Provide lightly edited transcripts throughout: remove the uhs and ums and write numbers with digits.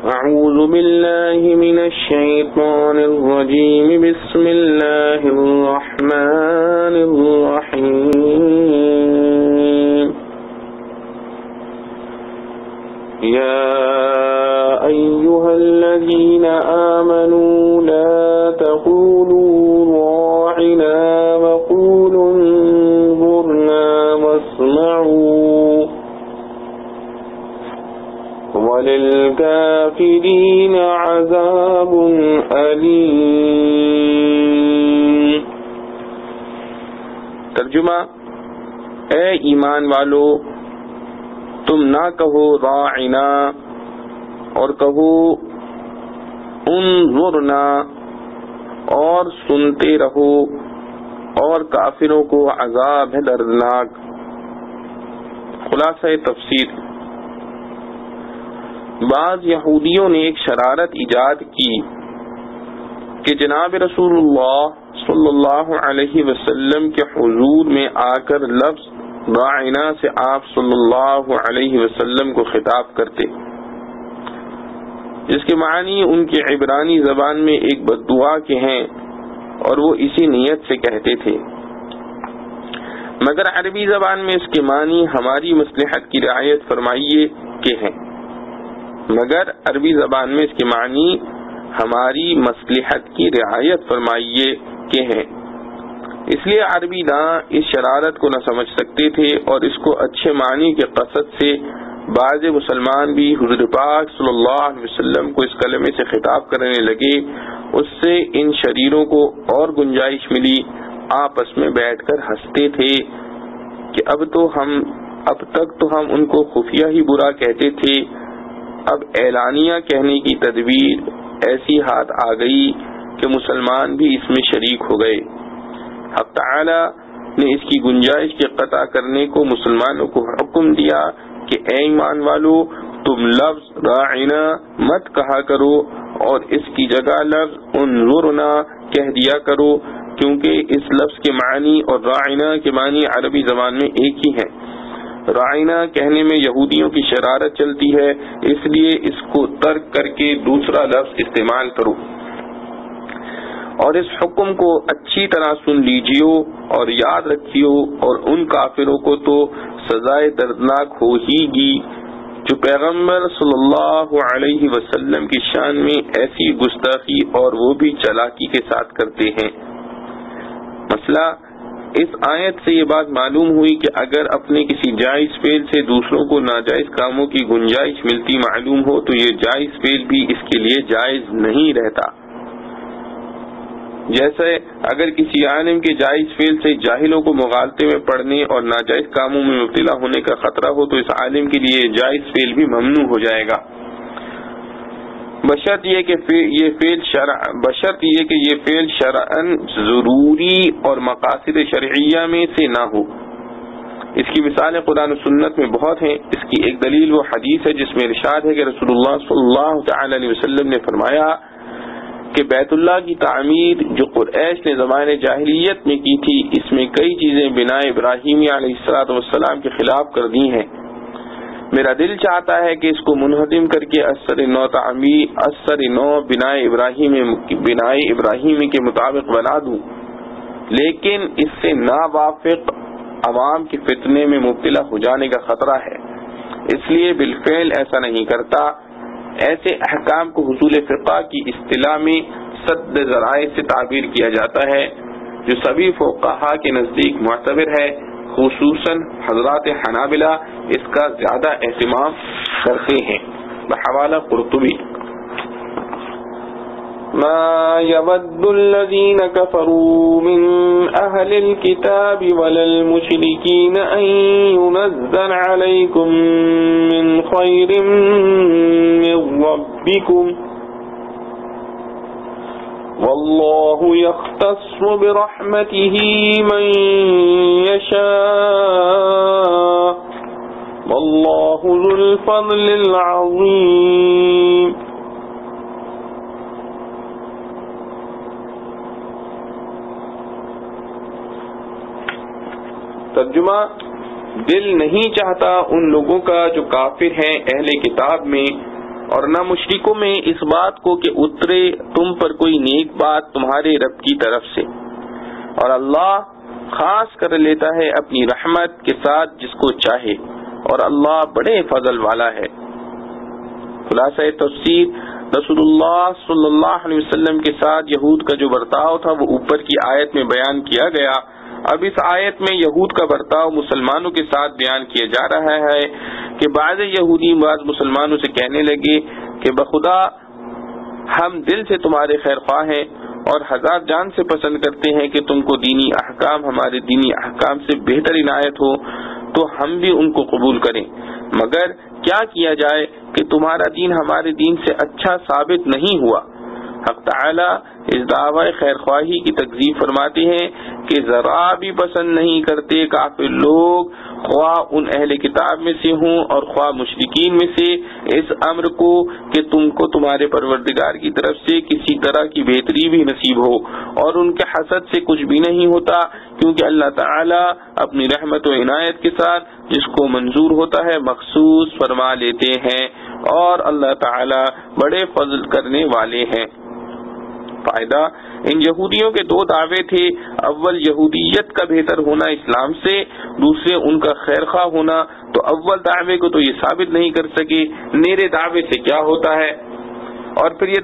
أعوذ بالله من الشيطان الرجيم بسم الله الرحمن الرحيم يا أيها الذين آمنوا لا تقولوا راعنا وقولوا انظرنا واسمعوا وللكافرين عذاب أليم۔ ترجمہ: اے ایمان والو، تم نہ کہو راعنا اور کہو انظرنا، اور سنتے رہو، اور کافروں کو عذاب ہے دردناک۔ خلاصہ تفسیر: بعض یہودیوں نے ایک شرارت ایجاد کی کہ جناب رسول اللہ صلی اللہ علیہ وسلم کے حضور میں آ کر لفظ راعنا سے آپ صلی اللہ علیہ وسلم کو خطاب کرتے، جس کے معنی ان کی عبرانی زبان میں ایک بددعا کے ہیں اور وہ اسی نیت سے کہتے تھے، مگر عربی زبان میں اس کے معنی ہماری مصلحت کی رعایت فرمائیے کے ہیں۔ مگر عربی زبان میں اس کے معنی ہماری مصلحت کی رعایت فرمائیے کے ہیں۔ اس لیے عربی داں اس شرارت کو نہ سمجھ سکتے تھے اور اس کو اچھے معنی کے قصد سے بعض مسلمان بھی حضور پاک صلی اللہ علیہ وسلم کو اس کلمے سے خطاب کرنے لگے۔ اس سے ان شریروں کو اور گنجائش ملی، آپس میں بیٹھ کر ہنستے تھے کہ اب تک تو ہم ان کو خفیہ ہی برا کہتے تھے، اب اعلانیہ کہنے کی تدبیر ایسی ہاتھ آ گئی کہ مسلمان بھی اس میں شریک ہو گئے۔ حق تعالی نے اس کی گنجائش کے قطع کرنے کو مسلمانوں کو حکم دیا کہ اے ایمان والو، تم لفظ راعنا مت کہا کرو اور اس کی جگہ لفظ انظرنا کہہ دیا کرو، کیونکہ اس لفظ کے معنی اور راعنا کے معنی عربی زبان میں ایک ہی ہیں۔ راعنا کہنے میں یہودیوں کی شرارت چلتی ہے، اس لیے اس کو ترک کر کے دوسرا لفظ استعمال کرو اور اس حکم کو اچھی طرح سن لیجیو اور یاد رکھیو، اور ان کافروں کو تو سزائے دردناک ہو ہی گی جو پیغمبر صلی اللہ علیہ وسلم کی شان میں ایسی گستاخی اور وہ بھی چالاکی کے ساتھ کرتے ہیں۔ مسئلہ: اس آیت سے یہ بات معلوم ہوئی کہ اگر اپنے کسی جائز فعل سے دوسروں کو ناجائز کاموں کی گنجائش ملتی معلوم ہو تو یہ جائز فعل بھی اس کے لیے جائز نہیں رہتا۔ جیسے اگر کسی عالم کے جائز فعل سے جاہلوں کو مغالطے میں پڑنے اور ناجائز کاموں میں مبتلا ہونے کا خطرہ ہو تو اس عالم کے لیے جائز فعل بھی ممنوع ہو جائے گا، بشرط یہ کہ یہ فعل شرعاً ضروری اور مقاصد شرعیہ میں سے نہ ہو۔ اس کی مثالیں قرآن و سنت میں بہت ہیں۔ اس کی ایک دلیل وہ حدیث ہے جس میں ارشاد ہے کہ رسول اللہ صلی اللہ تعالی علیہ وسلم نے فرمایا کہ بیت اللہ کی تعمیر جو قریش نے زمانہ جاہلیت میں کی تھی، اس میں کئی چیزیں بنا ابراہیمی علیہ السلام کے خلاف کر دی ہیں۔ میرا دل چاہتا ہے کہ اس کو منہدم کر کے اثر نو بنائے ابراہیمی کے مطابق بنا دوں، لیکن اس سے ناوافق عوام کے فتنے میں مبتلا ہو جانے کا خطرہ ہے، اس لیے بالفعل ایسا نہیں کرتا۔ ایسے احکام کو حصول فقہ کی اصطلاح میں سد ذرائع سے تعبیر کیا جاتا ہے، جو سبھی فقہا کے نزدیک معتبر ہے، خصوصاً حضرات حنابلہ اس کا زیادہ اہتمام کرتے ہیں۔ بحوالہ قرطبی: ما يود الذين كفروا من أهل الكتاب ولا المشركين أن ينزل عليكم من خير من ربكم والله يختص برحمته من يشاء والله ذو الفضل العظيم۔ ترجمہ: دل نہیں چاہتا ان لوگوں کا جو کافر ہیں اہل کتاب میں اور نہ مشرکوں میں اس بات کو کہ اترے تم پر کوئی نیک بات تمہارے رب کی طرف سے، اور اللہ خاص کر لیتا ہے اپنی رحمت کے ساتھ جس کو چاہے، اور اللہ بڑے فضل والا ہے۔ خلاصہ تفسیر، رسول اللہ صلی اللہ علیہ وسلم کے ساتھ یہود کا جو برتاؤ تھا وہ اوپر کی آیت میں بیان کیا گیا۔ اب اس آیت میں یہود کا برتاؤ مسلمانوں کے ساتھ بیان کیا جا رہا ہے کہ بعض یہودی بعض مسلمانوں سے کہنے لگے کہ بخدا ہم دل سے تمہارے خیر خواہ ہیں اور ہزار جان سے پسند کرتے ہیں کہ تم کو دینی احکام ہمارے دینی احکام سے بہتر عنایت ہو تو ہم بھی ان کو قبول کریں، مگر کیا کیا جائے کہ تمہارا دین ہمارے دین سے اچھا ثابت نہیں ہوا۔ حق تعالی اس دعوی خیر خواہی کی تکذیب فرماتے ہیں کہ ذرا بھی پسند نہیں کرتے کافر لوگ، خواہ ان اہل کتاب میں سے ہوں اور خواہ مشرکین میں سے، اس امر کو کہ تم کو تمہارے پروردگار کی طرف سے کسی طرح کی بہتری بھی نصیب ہو، اور ان کے حسد سے کچھ بھی نہیں ہوتا، کیونکہ اللہ تعالی اپنی رحمت و عنایت کے ساتھ جس کو منظور ہوتا ہے مخصوص فرما لیتے ہیں، اور اللہ تعالی بڑے فضل کرنے والے ہیں۔ فائدہ، ان یہودیوں کے دو دعوے تھے، اول یہودیت کا بہتر ہونا اسلام سے، دوسرے ان کا خیر خواہ ہونا، تو اول دعوے کو تو یہ ثابت نہیں کر سکے، میرے دعوے سے کیا ہوتا ہے، اور پھر یہ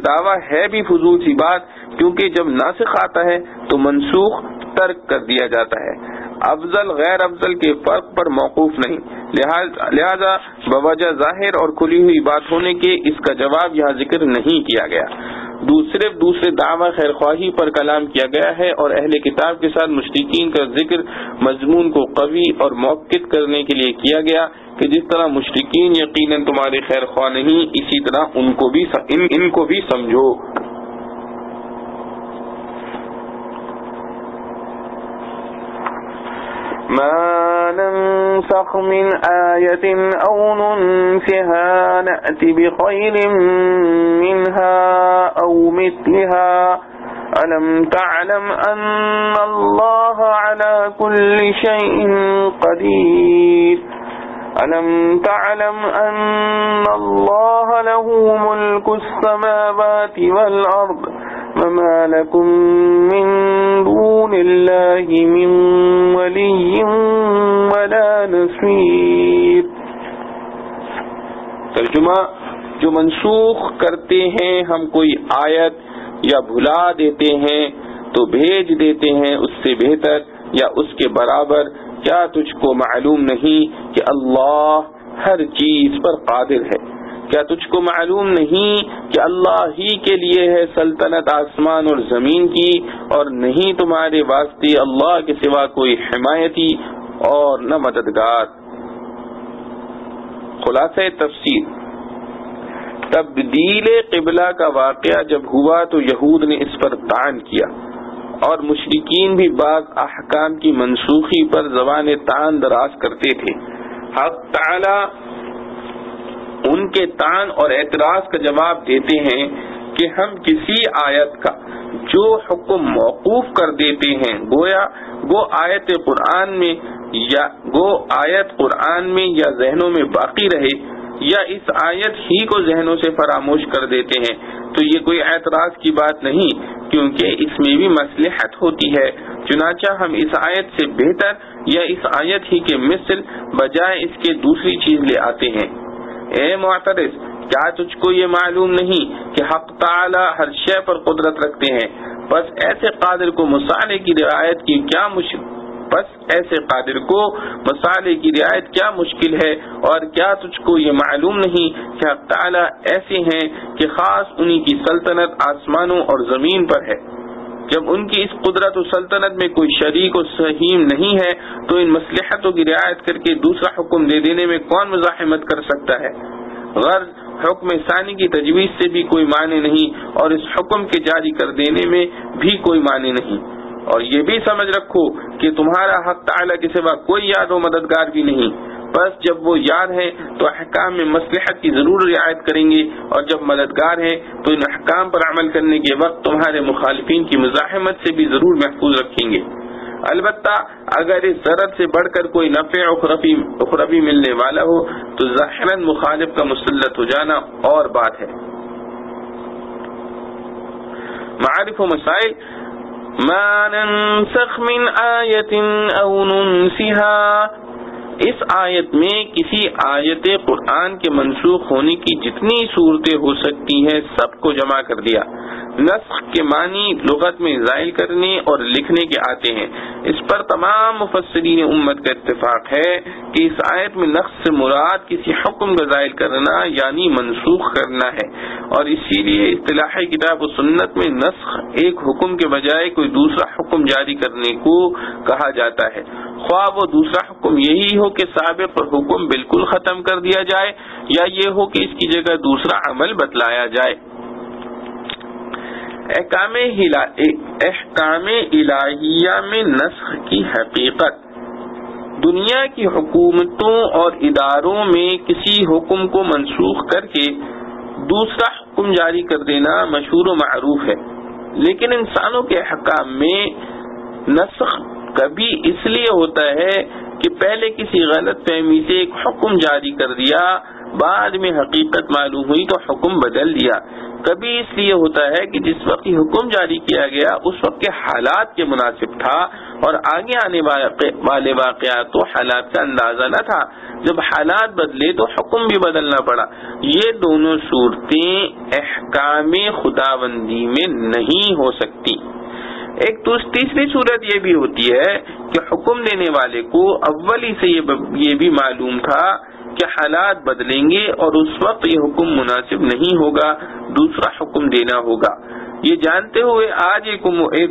دعویٰ ہے بھی فضول سی بات، کیونکہ جب ناسخ آتا ہے تو منسوخ ترک کر دیا جاتا ہے، افضل غیر افضل کے فرق پر موقوف نہیں، لہذا بوجہ ظاہر اور کھلی ہوئی بات ہونے کے اس کا جواب یہاں ذکر نہیں کیا گیا۔ دوسرے دعوی خیر خواہی پر کلام کیا گیا ہے، اور اہل کتاب کے ساتھ مشرکین کا ذکر مضمون کو قوی اور موقت کرنے کے لیے کیا گیا کہ جس طرح مشرکین یقیناً تمہارے خیر خواہ نہیں، اسی طرح ان کو بھی سمجھو۔ ما ننسخ من آية أو ننسها نأت بخير منها أو مثلها ألم تعلم أن الله على كل شيء قدير ألم تعلم أن الله له ملك السماوات والأرض وما لكم من دون الله من ولي ولا نصير۔ ترجمہ، جو منسوخ کرتے ہیں ہم کوئی آیت یا بھلا دیتے ہیں تو بھیج دیتے ہیں اس سے بہتر یا اس کے برابر، کیا تجھ کو معلوم نہیں کہ اللہ ہر چیز پر قادر ہے؟ کیا تجھ کو معلوم نہیں کہ اللہ ہی کے لیے ہے سلطنت آسمان اور زمین کی، اور نہیں تمہارے واسطے اللہ کے سوا کوئی حمایتی اور نہ مددگار۔ خلاصہ تفسیر، تبدیل قبلہ کا واقعہ جب ہوا تو یہود نے اس پر طعن کیا، اور مشرکین بھی بعض احکام کی منسوخی پر زبان طعن دراز کرتے تھے۔ حق تعالی ان کے طعن اور اعتراض کا جواب دیتے ہیں کہ ہم کسی آیت کا جو حکم موقوف کر دیتے ہیں، گویا وہ آیت قرآن میں یا ذہنوں میں باقی رہے، یا اس آیت ہی کو ذہنوں سے فراموش کر دیتے ہیں، تو یہ کوئی اعتراض کی بات نہیں، کیونکہ اس میں بھی مصلحت ہوتی ہے، چنانچہ ہم اس آیت سے بہتر یا اس آیت ہی کے مثل بجائے اس کے دوسری چیز لے آتے ہیں۔ اے معترض، کیا تجھ کو یہ معلوم نہیں کہ حق تعالی ہر شے پر قدرت رکھتے ہیں؟ بس ایسے قادر کو مصالح کی رعایت کیا مشکل ہے، اور کیا تجھ کو یہ معلوم نہیں کہ حق تعالی ایسے ہیں کہ خاص انہی کی سلطنت آسمانوں اور زمین پر ہے؟ جب ان کی اس قدرت و سلطنت میں کوئی شریک و سہیم نہیں ہے تو ان مصلحتوں کی رعایت کر کے دوسرا حکم دے دینے میں کون مزاحمت کر سکتا ہے؟ غرض حکم ثانی کی تجویز سے بھی کوئی معنی نہیں، اور اس حکم کے جاری کر دینے میں بھی کوئی معنی نہیں، اور یہ بھی سمجھ رکھو کہ تمہارا حق تعالی کے سوا کوئی یاد و مددگار بھی نہیں، بس جب وہ یاد ہے تو احکام میں مصلحت کی ضرور رعایت کریں گے، اور جب مددگار ہے تو ان احکام پر عمل کرنے کے وقت تمہارے مخالفین کی مزاحمت سے بھی ضرور محفوظ رکھیں گے۔ البتہ اگر اس ضرر سے بڑھ کر کوئی نفع اخروی ملنے والا ہو تو ظاہراً مخالف کا مسلط ہو جانا اور بات ہے۔ معارف و مسائل۔ ما ننسخ من آیت او ننسها، اس آیت میں کسی آیت قرآن کے منسوخ ہونے کی جتنی صورتیں ہو سکتی ہیں سب کو جمع کر دیا۔ نسخ کے معنی لغت میں زائل کرنے اور لکھنے کے آتے ہیں۔ اس پر تمام مفسرین امت کا اتفاق ہے کہ اس آیت میں نسخ سے مراد کسی حکم کا زائل کرنا یعنی منسوخ کرنا ہے، اور اسی لیے اصطلاح کتاب و سنت میں نسخ ایک حکم کے بجائے کوئی دوسرا حکم جاری کرنے کو کہا جاتا ہے، خواہ وہ دوسرا حکم یہی ہو کہ سابق حکم بالکل ختم کر دیا جائے یا یہ ہو کہ اس کی جگہ دوسرا عمل بتلایا جائے۔ احکام الہیہ میں نسخ کی حقیقت۔ دنیا کی حکومتوں اور اداروں میں کسی حکم کو منسوخ کر کے دوسرا حکم جاری کر دینا مشہور و معروف ہے، لیکن انسانوں کے احکام میں نسخ کبھی اس لیے ہوتا ہے کہ پہلے کسی غلط فہمی سے ایک حکم جاری کر دیا، بعد میں حقیقت معلوم ہوئی تو حکم بدل دیا۔ کبھی اس لیے ہوتا ہے کہ جس وقت یہ حکم جاری کیا گیا اس وقت کے حالات کے مناسب تھا اور آگے آنے والے واقعات و حالات کا اندازہ نہ تھا، جب حالات بدلے تو حکم بھی بدلنا پڑا۔ یہ دونوں صورتیں احکام خداوندی میں نہیں ہو سکتی۔ ایک تیسری صورت یہ بھی ہوتی ہے کہ حکم دینے والے کو اول ہی سے یہ بھی معلوم تھا کہ حالات بدلیں گے اور اس وقت یہ حکم مناسب نہیں ہوگا، دوسرا حکم دینا ہوگا۔ یہ جانتے ہوئے آج ایک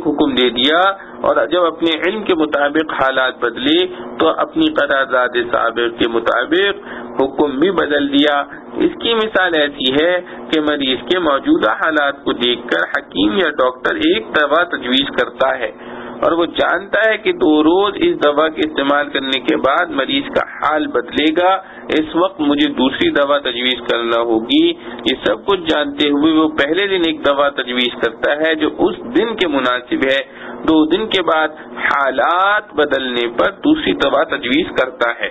حکم دے دیا اور جب اپنے علم کے مطابق حالات بدلے تو اپنی قرارداد سابق کے مطابق حکم بھی بدل دیا۔ اس کی مثال ایسی ہے کہ مریض کے موجودہ حالات کو دیکھ کر حکیم یا ڈاکٹر ایک دوا تجویز کرتا ہے اور وہ جانتا ہے کہ 2 روز اس دوا کے استعمال کرنے کے بعد مریض کا حال بدلے گا، اس وقت مجھے دوسری دوا تجویز کرنا ہوگی۔ یہ سب کچھ جانتے ہوئے وہ پہلے دن ایک دوا تجویز کرتا ہے جو اس دن کے مناسب ہے، 2 دن کے بعد حالات بدلنے پر دوسری دوا تجویز کرتا ہے۔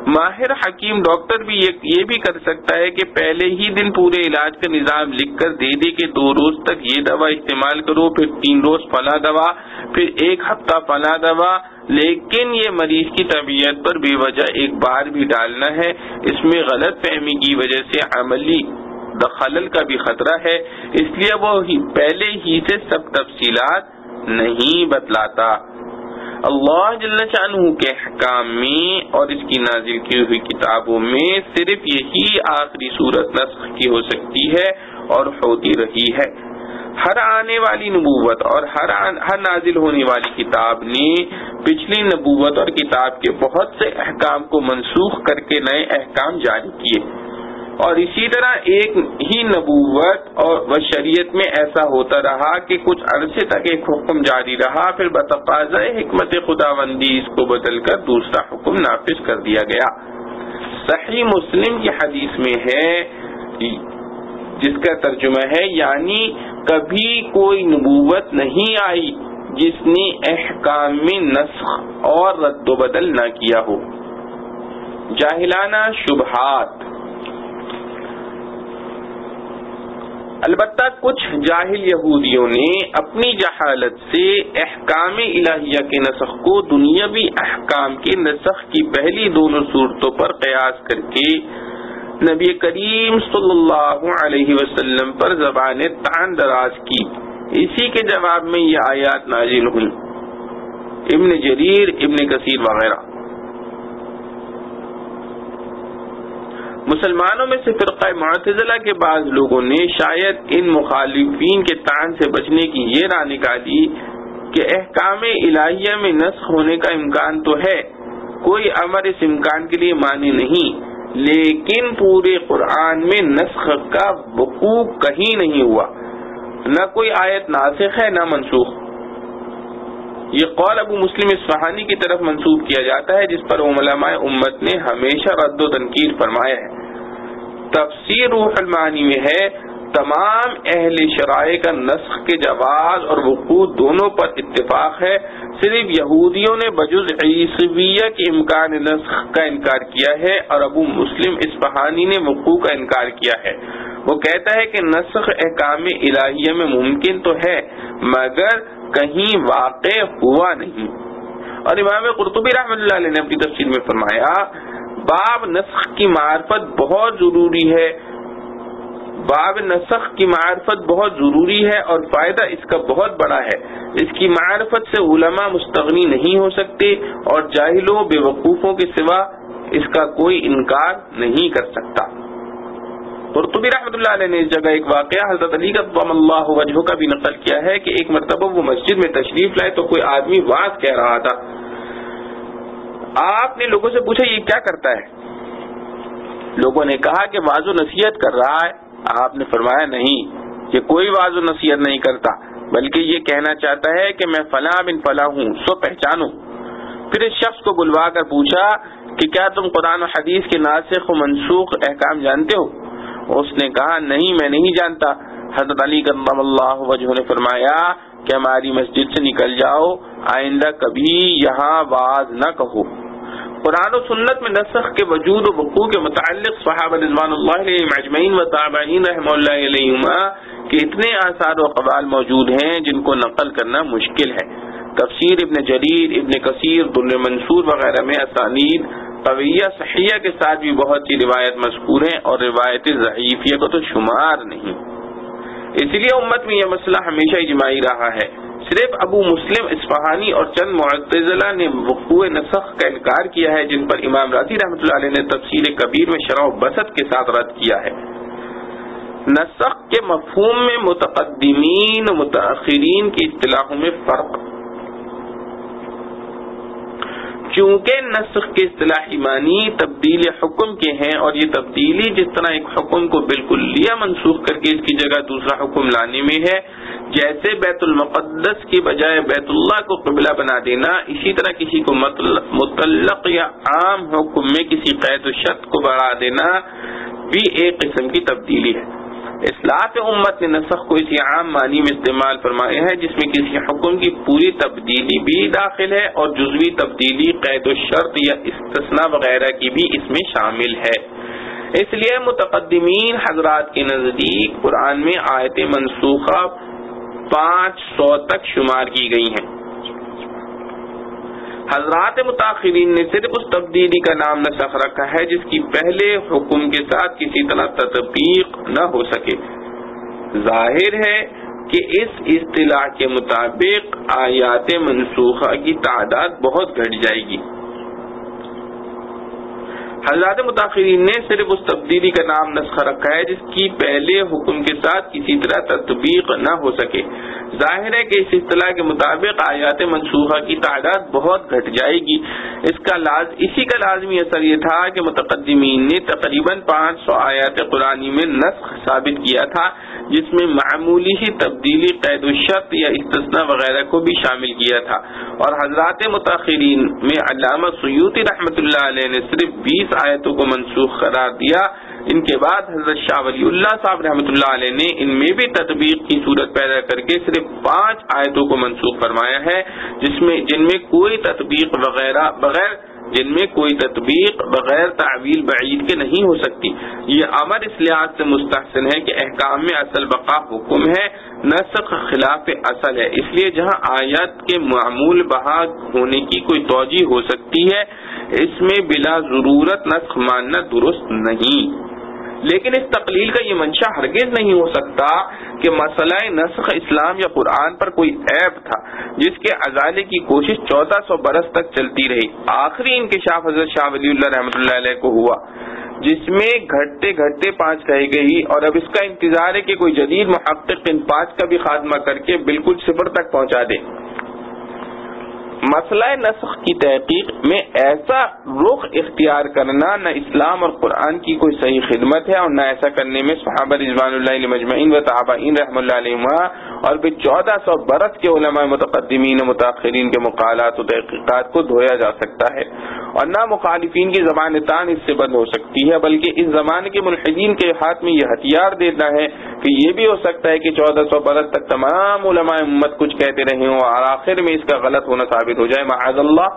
ماہر حکیم ڈاکٹر بھی یہ بھی کر سکتا ہے کہ پہلے ہی دن پورے علاج کا نظام لکھ کر دے دے کہ 2 روز تک یہ دوا استعمال کرو، پھر 3 روز فلاں دوا، پھر 1 ہفتہ فلاں دوا، لیکن یہ مریض کی طبیعت پر بے وجہ ایک بار بھی ڈالنا ہے۔ اس میں غلط فہمی کی وجہ سے عملی خلل کا بھی خطرہ ہے، اس لیے وہ پہلے ہی سے سب تفصیلات نہیں بتلاتا۔ اللہ جل شانہ کے احکام میں اور اس کی نازل کی ہوئی کتابوں میں صرف یہی آخری صورت نسخ کی ہو سکتی ہے اور ہوتی رہی ہے۔ ہر آنے والی نبوت اور ہر نازل ہونے والی کتاب نے پچھلی نبوت اور کتاب کے بہت سے احکام کو منسوخ کر کے نئے احکام جاری کیے، اور اسی طرح ایک ہی نبوت اور شریعت میں ایسا ہوتا رہا کہ کچھ عرصے تک ایک حکم جاری رہا، پھر بتقاضۂ حکمت خداوندی اس کو بدل کر دوسرا حکم نافذ کر دیا گیا۔ صحیح مسلم کی حدیث میں ہے جس کا ترجمہ ہے یعنی کبھی کوئی نبوت نہیں آئی جس نے احکام میں نسخ اور رد و بدل نہ کیا ہو۔ جاہلانہ شبہات۔ البتہ کچھ جاہل یہودیوں نے اپنی جہالت سے احکام الہیہ کے نسخ کو دنیاوی احکام کے نسخ کی پہلی دونوں صورتوں پر قیاس کر کے نبی کریم صلی اللہ علیہ وسلم پر زبان طعن دراز کی۔ اسی کے جواب میں یہ آیات نازل ہوئی۔ ابن جریر، ابن کثیر وغیرہ۔ مسلمانوں میں سے فرقہ معتزلہ کے بعض لوگوں نے شاید ان مخالفین کے طعن سے بچنے کی یہ راہ نکالی کہ احکام الہیہ میں نسخ ہونے کا امکان تو ہے، کوئی امر اس امکان کے لیے مانی نہیں، لیکن پورے قرآن میں نسخ کا وقوع کہیں نہیں ہوا، نہ کوئی آیت ناسخ ہے نہ منسوخ۔ یہ قول ابو مسلم اصفہانی کی طرف منسوب کیا جاتا ہے، جس پر علماء امت نے ہمیشہ رد و تنقید فرمایا ہے۔ تفسیر روح المعانی میں ہے تمام اہل شرائع کا نسخ کے جواز اور وقوع دونوں پر اتفاق ہے. صرف یہودیوں نے بجز عیسویہ کے امکان نسخ کا انکار کیا ہے اور ابو مسلم اصفہانی نے وقوع کا انکار کیا ہے. وہ کہتا ہے کہ نسخ احکام الہیہ میں ممکن تو ہے مگر کہیں واقع ہوا نہیں. اور امام قرطبی رحمۃ اللہ علیہ نے اپنی تفسیر میں فرمایا باب نسخ کی معرفت بہت ضروری ہے. باب نسخ کی معرفت بہت ضروری ہے اور فائدہ اس کا بہت بڑا ہے. اس کی معرفت سے علماء مستغنی نہیں ہو سکتے اور جاہلوں بے وقوفوں کے سوا اس کا کوئی انکار نہیں کر سکتا. قرطبی رحمۃ اللہ علیہ نے اس جگہ ایک واقعہ حضرت علی کرم اللہ وجہہ کا بھی نقل کیا ہے کہ ایک مرتبہ وہ مسجد میں تشریف لائے تو کوئی آدمی واعظ کہہ رہا تھا. آپ نے لوگوں سے پوچھا یہ کیا کرتا ہے؟ لوگوں نے کہا کہ واعظ و نصیحت کر رہا ہے. آپ نے فرمایا نہیں، یہ کوئی واعظ و نصیحت نہیں کرتا بلکہ یہ کہنا چاہتا ہے کہ میں فلاں بن فلاں ہوں، سو پہچانو. پھر اس شخص کو بلوا کر پوچھا کہ کیا تم قرآن و حدیث کے ناسخ و منسوخ احکام جانتے ہو؟ اس نے کہا نہیں، میں نہیں جانتا. حضرت علی کرم اللہ وجہہ نے فرمایا کہ ہماری مسجد سے نکل جاؤ، آئندہ کبھی یہاں واعظ نہ کہو. قرآن و سنت میں نسخ کے وجود و وقوع کے متعلق صحابہ رضوان اللہ علیہم اجمعین و تابعین رحمہ اللہ علیہما کے اتنے آثار و اقوال موجود ہیں جن کو نقل کرنا مشکل ہے. تفسیر ابن جریر، ابن کثیر، در منصور وغیرہ میں اسانید قویہ صحیحہ کے ساتھ بھی بہت سی روایت مذکور ہیں اور روایت ضعیفیہ کو تو شمار نہیں. اس لیے امت میں یہ مسئلہ ہمیشہ اجماعی رہا ہے. صرف ابو مسلم اصفہانی اور چند معتزلہ نے وقوع نسخ کا انکار کیا ہے جن پر امام راضی رحمۃ اللہ علیہ نے تفسیر کبیر میں شرح و بسط کے ساتھ رد کیا ہے. نسخ کے مفہوم میں متقدمین و متاخرین کی اصطلاحوں میں فرق. چونکہ نسخ کے اصطلاحی معنی تبدیل حکم کے ہیں اور یہ تبدیلی جس طرح ایک حکم کو بالکل منسوخ کر کے اس کی جگہ دوسرا حکم لانے میں ہے، جیسے بیت المقدس کی بجائے بیت اللہ کو قبلہ بنا دینا، اسی طرح کسی کو مطلق یا عام حکم میں کسی قید و شرط کو بڑھا دینا بھی ایک قسم کی تبدیلی ہے. اسلاف امت نے نسخ کو اسی عام معنی میں استعمال فرمایا ہے جس میں کسی حکم کی پوری تبدیلی بھی داخل ہے اور جزوی تبدیلی قید و شرط یا استثناء وغیرہ کی بھی اس میں شامل ہے. اس لیے متقدمین حضرات کے نزدیک قرآن میں آیت منسوخہ 500 تک شمار کی گئی ہیں. حضرات متاخرین نے صرف اس تبدیلی کا نام نسخ رکھا ہے جس کی پہلے حکم کے ساتھ کسی طرح تطبیق نہ ہو سکے. ظاہر ہے کہ اس اصطلاح کے مطابق آیات منسوخہ کی تعداد بہت گھٹ جائے گی. حضرات متاخرین نے صرف اس تبدیلی کا نام نسخ رکھا ہے جس کی پہلے حکم کے ساتھ کسی طرح تطبیق نہ ہو سکے. ظاہر ہے کہ اس اصطلاح کے مطابق آیات منسوخہ کی تعداد بہت گھٹ جائے گی. اسی کا لازمی اثر یہ تھا کہ متقدمین نے تقریباً 500 آیات قرآنی میں نسخ ثابت کیا تھا جس میں معمولی سی تبدیلی قید و شرط یا استثناء وغیرہ کو بھی شامل کیا تھا. اور حضرات متاخرین میں علامہ سیوطی رحمۃ اللہ علیہ نے صرف 20 آیتوں کو منسوخ قرار دیا. ان کے بعد حضرت شاہ ولی اللہ صاحب رحمۃ اللہ علیہ نے ان میں بھی تطبیق کی صورت پیدا کر کے صرف 5 آیتوں کو منسوخ فرمایا ہے جن میں کوئی تطبیق بغیر تعویل بعید کے نہیں ہو سکتی. یہ امر اس لحاظ سے مستحسن ہے کہ احکام میں اصل بقا حکم ہے، نسخ خلاف اصل ہے. اس لیے جہاں آیات کے معمول بہا ہونے کی کوئی توجہ ہو سکتی ہے اس میں بلا ضرورت نسخ ماننا درست نہیں. لیکن اس تقلیل کا یہ منشا ہرگز نہیں ہو سکتا کہ مسئلہ نسخ اسلام یا قرآن پر کوئی عیب تھا جس کے ازالے کی کوشش 1400 برس تک چلتی رہی. آخری انکشاف حضرت شاہ ولی اللہ رحمۃ اللہ علیہ کو ہوا جس میں گھٹتے گھٹتے 5 رہ گئی اور اب اس کا انتظار ہے کہ کوئی جدید محقق ان 5 کا بھی خاتمہ کر کے بالکل 0 تک پہنچا دے. مسئلہ نسخ کی تحقیق میں ایسا رخ اختیار کرنا نہ اسلام اور قرآن کی کوئی صحیح خدمت ہے اور نہ ایسا کرنے میں صحابہ رضوان اللہ علیہم اجمعین و تابعین رحمۃ اللہ علیہم اور پھر 1400 برس کے علماء متقدمین و متاخرین کے مقالات و تحقیقات کو دھویا جا سکتا ہے. اور نہ مخالفین کی زبان تان اس سے بند ہو سکتی ہے، بلکہ اس زمانے کے ملحدین کے ہاتھ میں یہ ہتھیار دینا ہے کہ یہ بھی ہو سکتا ہے کہ 1400 برس تک تمام علماء امت کچھ کہتے رہے ہوں اور آخر میں اس کا غلط ہونا ثابت ہو جائے، معاذ اللہ۔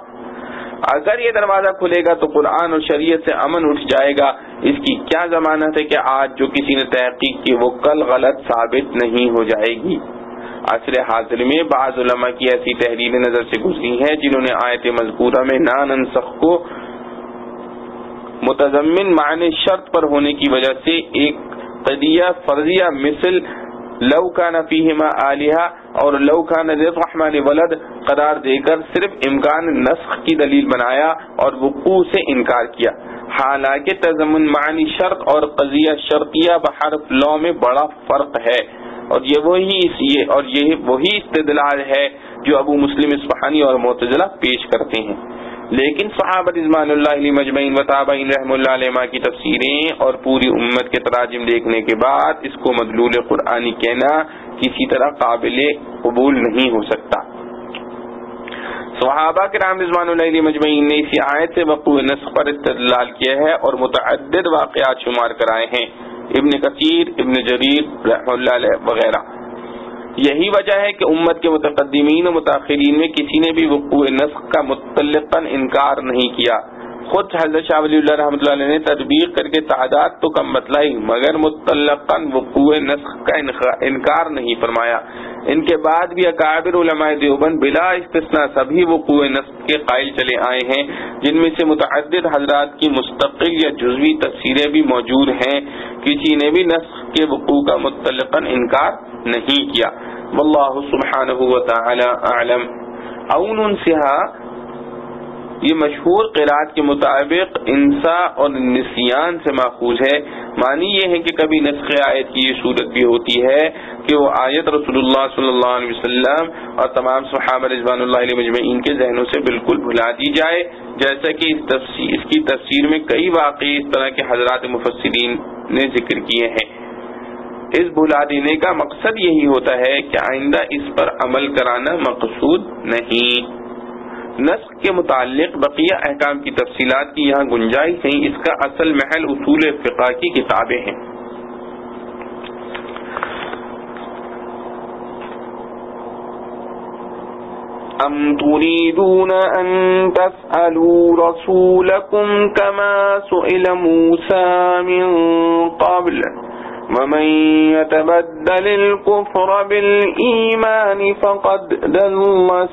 اگر یہ دروازہ کھلے گا تو قرآن اور شریعت سے امن اٹھ جائے گا۔ اس کی کیا ضمانت ہے کہ آج جو کسی نے تحقیق کی وہ کل غلط ثابت نہیں ہو جائے گی؟ عصر حاضر میں بعض علماء کی ایسی تحریریں نظر سے گزری ہیں جنہوں نے آیت مذکورہ میں نا ننسخ کو متضمن معنی شرط پر ہونے کی وجہ سے ایک قضیہ فرضیہ مثل لو کان فیہما آلہہ اور لو کان للرحمن ولد قرار دے کر صرف امکان نسخ کی دلیل بنایا اور وقوع سے انکار کیا، حالانکہ تضمن معنی شرط اور قضیہ شرطیہ بحرف لو میں بڑا فرق ہے، اور یہ وہی استدلال ہے جو ابو مسلم اصفہانی اور معتزلہ پیش کرتے ہیں۔ لیکن صحابہ رضوان اللہ علیہم اجمعین و تابعین رحم اللہ علیہم کی تفسیریں اور پوری امت کے تراجم دیکھنے کے بعد اس کو مدلول قرآنی کہنا کسی طرح قابل قبول نہیں ہو سکتا۔ صحابہ کرام رضوان اللہ علیہم اجمعین نے اسی آیت سے وقوع نسخ پر استدلال کیا ہے اور متعدد واقعات شمار کرائے ہیں، ابن کثیر، ابن جریر رحمہ اللہ علیہ وغیرہ۔ یہی وجہ ہے کہ امت کے متقدمین و متاخرین میں کسی نے بھی وقوع نسخ کا مطلقاً انکار نہیں کیا۔ خود حضرت شاہ ولی اللہ رحمۃ اللہ علیہ نے تطبیق کر کے تعداد تو کم بتلائی مگر مطلقاً وقوع نسخ کا انکار نہیں فرمایا۔ ان کے بعد بھی اکابر علماء دیوبند بلا استثناء سبھی وقوع نسخ کے قائل چلے آئے ہیں، جن میں سے متعدد حضرات کی مستقل یا جزوی تفسیریں بھی موجود ہیں، کسی نے بھی نسخ کے وقوع کا مطلقاً انکار نہیں کیا۔ واللہ سبحانہ وتعالی اعلم۔ اون انسہا یہ مشہور قرات کے مطابق انسا اور نسیان سے ماخوذ ہے، معنی یہ ہے کہ کبھی نسخ آیت کی یہ صورت بھی ہوتی ہے کہ وہ آیت رسول اللہ صلی اللہ علیہ وسلم اور تمام صحابہ رضوان اللہ علیہ مجمعین کے ذہنوں سے بالکل بھلا دی جائے، جیسا کہ اس کی تفسیر میں کئی واقعے اس طرح کے حضرات مفسرین نے ذکر کیے ہیں۔ اس بھلا دینے کا مقصد یہی ہوتا ہے کہ آئندہ اس پر عمل کرانا مقصود نہیں۔ نسخ کے متعلق بقیہ احکام کی تفصیلات کی یہاں گنجائش نہیں، اس کا اصل محل اصول فقہ کی کتابیں ہیں۔ ام تريدون ان تسألوا رسولكم كما سئل موسى من قبل ومن يتبدل الكفر بالإيمان فقد ضل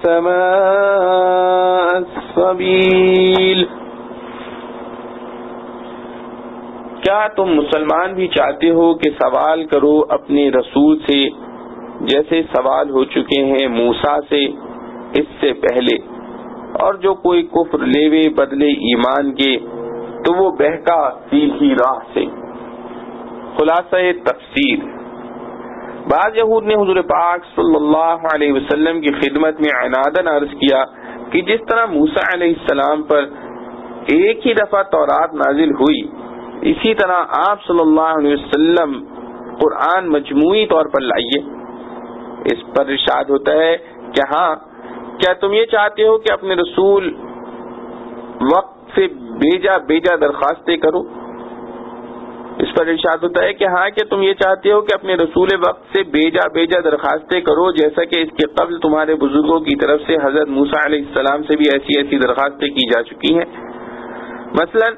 سواء السبيل۔ کیا تم مسلمان بھی چاہتے ہو کہ سوال کرو اپنے رسول سے جیسے سوال ہو چکے ہیں موسیٰ سے اس سے پہلے، اور جو کوئی کفر لیوے بدلے ایمان کے تو وہ بہکا سیدھی راہ سے۔ خلاصہ تفسیر، بعض یہود نے حضور پاک صلی اللہ علیہ وسلم کی خدمت میں عناداً عرض کیا کہ جس طرح موسیٰ علیہ السلام پر ایک ہی دفعہ تورات نازل ہوئی، اسی طرح آپ صلی اللہ علیہ وسلم قرآن مجموعی طور پر لائیے۔ اس پر ارشاد ہوتا ہے کہ ہاں، کیا تم یہ چاہتے ہو کہ اپنے رسول وقت سے بیجا درخواستیں کرو؟ اس پر ارشاد ہوتا ہے کہ ہاں، کہ تم یہ چاہتے ہو کہ اپنے رسول وقت سے بیجا درخواستیں کرو، جیسا کہ اس کے قبل تمہارے بزرگوں کی طرف سے حضرت موسیٰ علیہ السلام سے بھی ایسی درخواستیں کی جا چکی ہیں۔ مثلا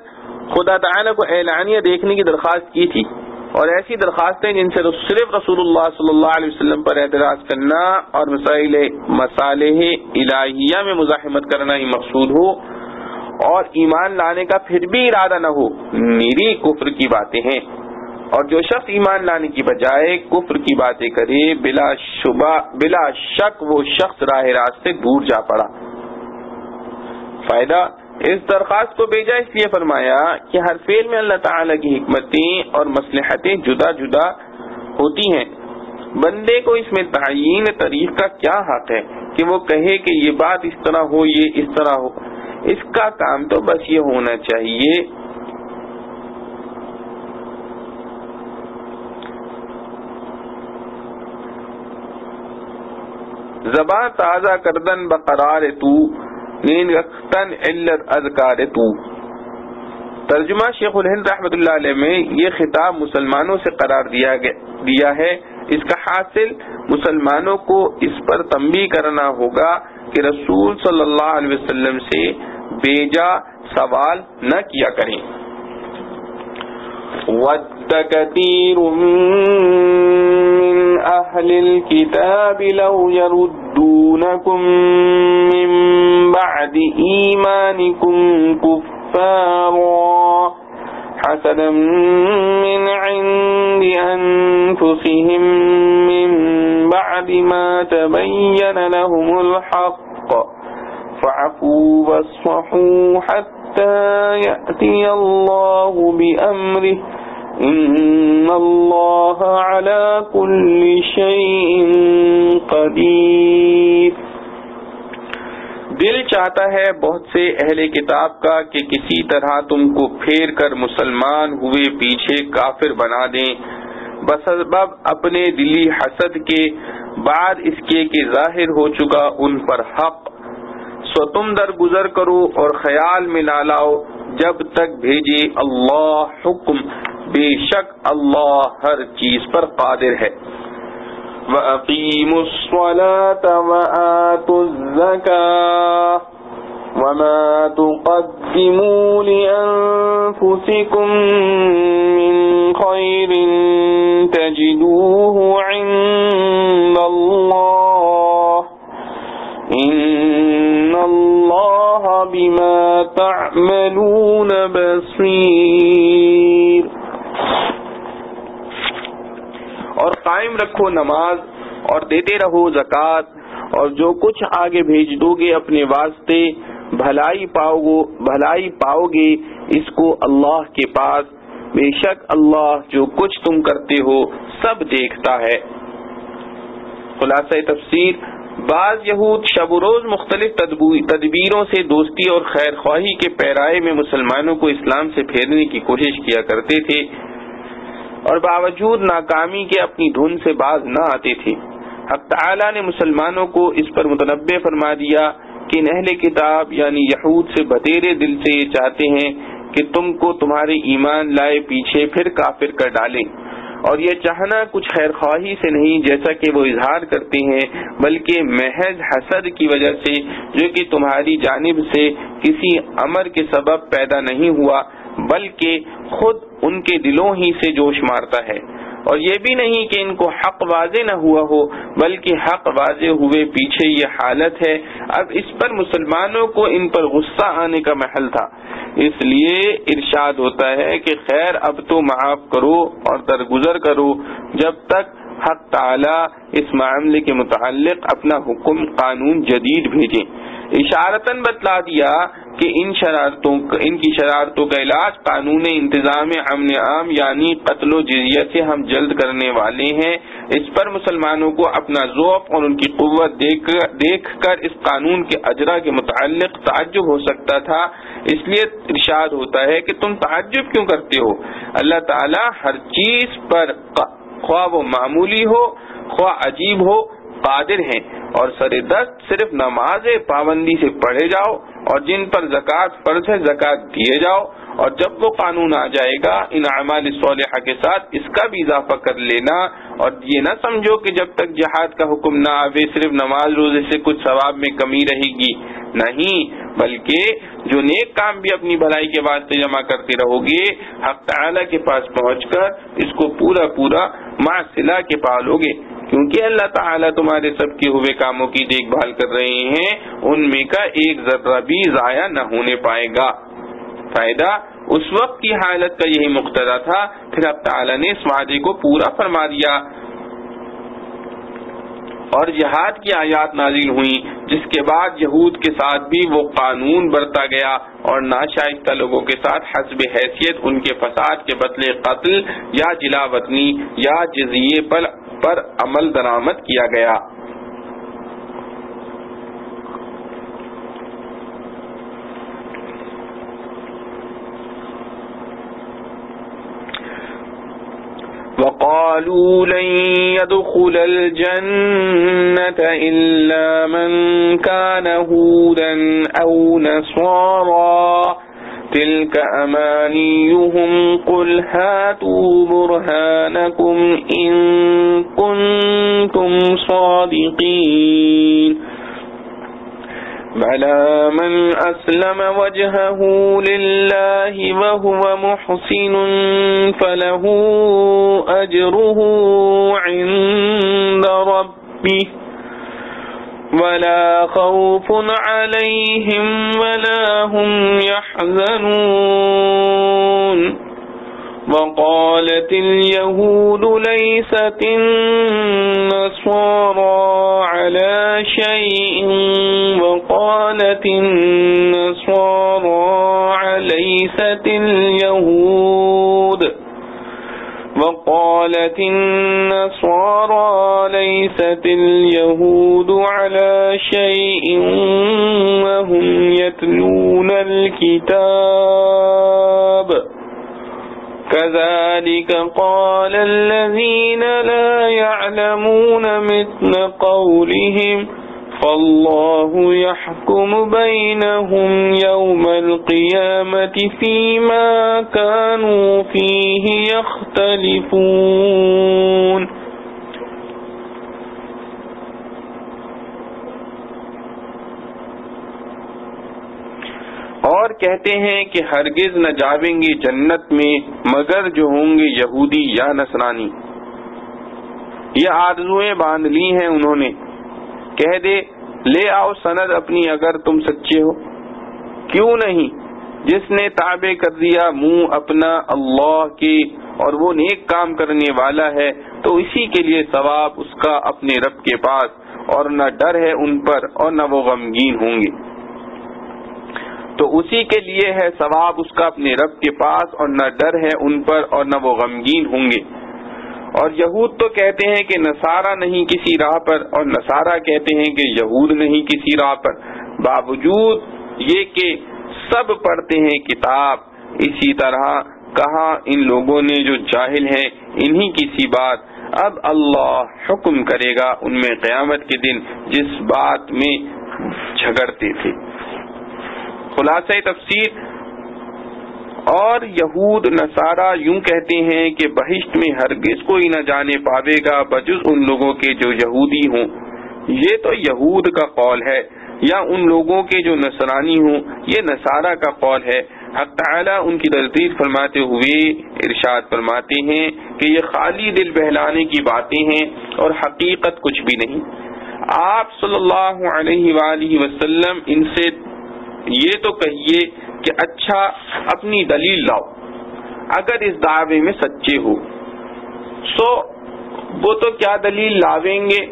خدا تعالیٰ کو اعلانیہ دیکھنے کی درخواست کی تھی، اور ایسی درخواستیں جن سے صرف رسول اللہ صلی اللہ علیہ وسلم پر اعتراض کرنا اور مصالح الہیہ میں مزاحمت کرنا ہی مقصود ہو اور ایمان لانے کا پھر بھی ارادہ نہ ہو، میری کفر کی باتیں ہیں۔ اور جو شخص ایمان لانے کی بجائے کفر کی باتیں کرے، بلا شک وہ شخص راہ راست سے دور جا پڑا۔ فائدہ، اس درخواست کو بھیجا اس لیے فرمایا کہ ہر فعل میں اللہ تعالیٰ کی حکمتیں اور مصلحتیں جدا جدا ہوتی ہیں۔ بندے کو اس میں تعیین طریق کا کیا حق ہے کہ وہ کہے کہ یہ بات اس طرح ہو، یہ اس طرح ہو؟ اس کا کام تو بس یہ ہونا چاہیے زباں تازہ کردن بقرار تو نینگختن علت اذکار تو۔ ترجمہ شیخ الہند رحمۃ اللہ علیہ میں یہ خطاب مسلمانوں سے قرار دیا ہے، اس کا حاصل مسلمانوں کو اس پر تنبیہ کرنا ہوگا کہ رسول صلی اللہ علیہ وسلم سے بیجا سوال نہ کیا کریں۔ وَدَّ كَثِيرٌ مِّنْ أَهْلِ الْكِتَابِ لَوْ يَرُدُّونَكُم مِّن بَعْدِ إِيمَانِكُمْ كُفَّارًا حَسَدًا مِّنْ عِندِ أَنفُسِهِم مِّن بَعْدِ مَا تَبَيَّنَ لَهُمُ الْحَقُّ فَاعْفُوا وَاصْفَحُوا حَتَّى يَأْتِيَ اللَّهُ بِأَمْرِهِ إِنَّ اللَّهَ عَلَى كُلِّ شَيْءٍ قَدِيرٌ۔ دل چاہتا ہے بہت سے اہل کتاب کا کہ کسی طرح تم کو پھیر کر مسلمان ہوئے پیچھے کافر بنا دیں، بسبب اپنے دلی حسد کے، بعد اس کے کہ ظاہر ہو چکا ان پر حق۔ سو تم درگزر کرو اور خیال میں نہ لاؤ جب تک بھیجے اللہ حکم، بے شک اللہ ہر چیز پر قادر ہے۔ وَأَقِيمُوا الصَّلَاةَ وَآتُوا الزَّكَاةَ وَمَا تُقَدِّمُوا لِأَنفُسِكُم مِّن خَيْرٍ تَجِدُوهُ عِندَ اللَّهِ إِنَّ اللَّهَ بِمَا تَعْمَلُونَ بَصِيرٌ۔ اور قائم رکھو نماز اور دیتے رہو زکوٰۃ، اور جو کچھ آگے بھیج دو گے اپنے واسطے بھلائی پاؤ گے اس کو اللہ کے پاس، بے شک اللہ جو کچھ تم کرتے ہو سب دیکھتا ہے۔ خلاصہ تفسیر، بعض یہود شب و روز مختلف تدبیروں سے دوستی اور خیر خواہی کے پیرائے میں مسلمانوں کو اسلام سے پھیرنے کی کوشش کیا کرتے تھے، اور باوجود ناکامی کے اپنی دھن سے باز نہ آتے تھے۔ حق تعالی نے مسلمانوں کو اس پر متنبہ فرما دیا کہ ان اہل کتاب یعنی یہود سے بتیرے دل سے یہ چاہتے ہیں کہ تم کو تمہارے ایمان لائے پیچھے پھر کافر کر ڈالیں، اور یہ چاہنا کچھ خیر خواہی سے نہیں جیسا کہ وہ اظہار کرتے ہیں، بلکہ محض حسد کی وجہ سے جو کہ تمہاری جانب سے کسی امر کے سبب پیدا نہیں ہوا بلکہ خود ان کے دلوں ہی سے جوش مارتا ہے، اور یہ بھی نہیں کہ ان کو حق واضح نہ ہوا ہو بلکہ حق واضح ہوئے پیچھے یہ حالت ہے۔ اب اس پر مسلمانوں کو ان پر غصہ آنے کا محل تھا، اس لیے ارشاد ہوتا ہے کہ خیر اب تو معاف کرو اور درگزر کرو جب تک حق تعالی اس معاملے کے متعلق اپنا حکم قانون جدید بھیجیں۔ اشارتاً بتلا دیا کہ ان کی شرارتوں کا علاج قانون انتظام امن عام یعنی قتل و جزیہ سے ہم جلد کرنے والے ہیں۔ اس پر مسلمانوں کو اپنا ذوق اور ان کی قوت دیکھ کر اس قانون کے اجرا کے متعلق تعجب ہو سکتا تھا، اس لیے ارشاد ہوتا ہے کہ تم تعجب کیوں کرتے ہو؟ اللہ تعالی ہر چیز پر خواہ وہ معمولی ہو خواہ عجیب ہو قادر ہیں، اور سر دست صرف نماز پابندی سے پڑھے جاؤ اور جن پر زکوٰۃ فرض ہے زکوٰۃ دیے جاؤ، اور جب وہ قانون آ جائے گا ان اعمال صالحہ کے ساتھ اس کا بھی اضافہ کر لینا، اور یہ نہ سمجھو کہ جب تک جہاد کا حکم نہ آوے صرف نماز روزے سے کچھ ثواب میں کمی رہے گی، نہیں، بلکہ جو نیک کام بھی اپنی بھلائی کے واسطے جمع کرتے رہو گے حق تعالی کے پاس پہنچ کر اس کو پورا مع صلہ کے پالو گے، کیونکہ اللہ تعالیٰ تمہارے سب کے ہوئے کاموں کی دیکھ بھال کر رہے ہیں، ان میں کا ایک ذرہ بھی ضائع نہ ہونے پائے گا۔ فائدہ اس وقت کی حالت کا یہی مقتضا تھا، پھر اب تعالیٰ نے اس وعدے کو پورا فرما دیا اور جہاد کی آیات نازل ہوئیں، جس کے بعد یہود کے ساتھ بھی وہ قانون برتا گیا اور ناشائستہ لوگوں کے ساتھ حسب حیثیت ان کے فساد کے بدلے قتل یا جلا وطنی یا جزیے پر عمل درآمد کیا گیا۔ وقالوا لن يدخل الجنة إلا من كان هودا أو نصارى تلك أمانيهم قل هاتوا برهانكم إن كنتم صادقين بلى من أسلم وجهه لله وهو محسن فله أجره عند ربه ولا خوف عليهم ولا هم يحزنون وقالت اليهود ليست النصارى على شيء وقالت النصارى ليست اليهود على شيء وهم يتلون الكتاب كذلك قال الذين لا يعلمون مثل قولهم فالله يحكم بينهم يوم القيامة فيما كانوا فيه يختلفون. اور کہتے ہیں کہ ہرگز نہ جاویں گے جنت میں مگر جو ہوں گے یہودی یا نصرانی. یہ آرزویں باندھ لی ہیں انہوں نے. کہہ دے لے آؤ سند اپنی اگر تم سچے ہو. کیوں نہیں؟ جس نے تابع کر دیا منہ اپنا اللہ کے اور وہ نیک کام کرنے والا ہے تو اسی کے لیے ثواب اس کا اپنے رب کے پاس اور نہ ڈر ہے ان پر اور نہ وہ غمگین ہوں گے. تو اسی کے لیے ہے ثواب اس کا اپنے رب کے پاس اور نہ ڈر ہے ان پر اور نہ وہ غمگین ہوں گے. اور یہود تو کہتے ہیں کہ نصارہ نہیں کسی راہ پر اور نصارہ کہتے ہیں کہ یہود نہیں کسی راہ پر، باوجود یہ کہ سب پڑھتے ہیں کتاب. اسی طرح کہا ان لوگوں نے جو جاہل ہیں انہی کی سی بات. اب اللہ حکم کرے گا ان میں قیامت کے دن جس بات میں جھگڑتے تھے. خلاصہ تفسیر. اور یہود نصارہ یوں کہتے ہیں کہ بہشت میں ہرگز کوئی نہ جانے پاوے گا بجز ان لوگوں کے جو یہودی ہوں. یہ تو یہود کا قول ہے، یا ان لوگوں کے جو نصرانی ہوں یہ نصارہ کا قول ہے. حق تعالیٰ ان کی تردید فرماتے ہوئے ارشاد فرماتے ہیں کہ یہ خالی دل بہلانے کی باتیں ہیں اور حقیقت کچھ بھی نہیں. آپ صلی اللہ علیہ وآلہ وسلم ان سے یہ تو کہیے کہ اچھا اپنی دلیل لاؤ اگر اس دعوے میں سچے ہو. وہ تو کیا دلیل لاویں گے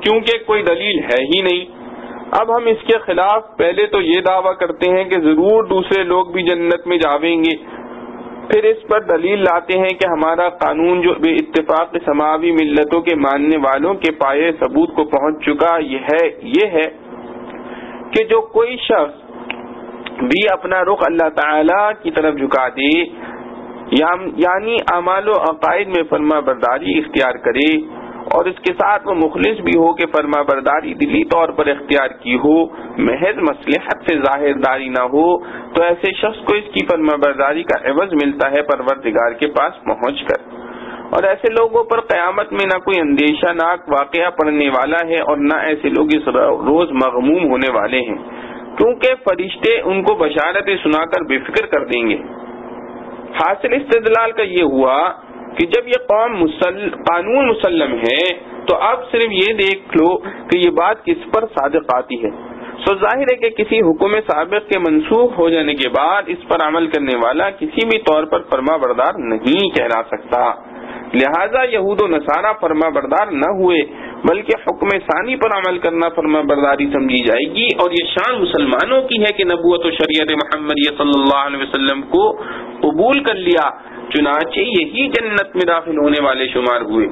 کیونکہ کوئی دلیل ہے ہی نہیں. اب ہم اس کے خلاف پہلے تو یہ دعویٰ کرتے ہیں کہ ضرور دوسرے لوگ بھی جنت میں جاویں گے، پھر اس پر دلیل لاتے ہیں کہ ہمارا قانون جو بے اتفاق سماوی ملتوں کے ماننے والوں کے پائے ثبوت کو پہنچ چکا یہ ہے کہ جو کوئی شخص بھی اپنا رخ اللہ تعالی کی طرف جھکا دے یعنی اعمال و عقائد میں فرما برداری اختیار کرے اور اس کے ساتھ وہ مخلص بھی ہو کہ فرما برداری دلی طور پر اختیار کی ہو، محض مصلحت سے ظاہر داری نہ ہو، تو ایسے شخص کو اس کی فرما برداری کا عوض ملتا ہے پروردگار کے پاس پہنچ کر. اور ایسے لوگوں پر قیامت میں نہ کوئی اندیشہ ناک واقعہ پڑنے والا ہے اور نہ ایسے لوگ اس روز مغموم ہونے والے ہیں، کیونکہ فرشتے ان کو بشارتیں سنا کر بے فکر کر دیں گے. حاصل استدلال کا یہ ہوا کہ جب یہ قوم قانون مسلم ہے تو اب صرف یہ دیکھ لو کہ یہ بات کس پر صادق آتی ہے. ظاہر ہے کہ کسی حکم سابق کے منسوخ ہو جانے کے بعد اس پر عمل کرنے والا کسی بھی طور پر فرما بردار نہیں کہلا سکتا. لہذا یہود و نصارہ فرما بردار نہ ہوئے بلکہ حکم ثانی پر عمل کرنا فرما برداری سمجھی جائے گی. اور یہ شان مسلمانوں کی ہے کہ نبوت و شریعت محمدیہ صلی اللہ علیہ وسلم کو قبول کر لیا، چنانچہ یہی جنت میں داخل ہونے والے شمار ہوئے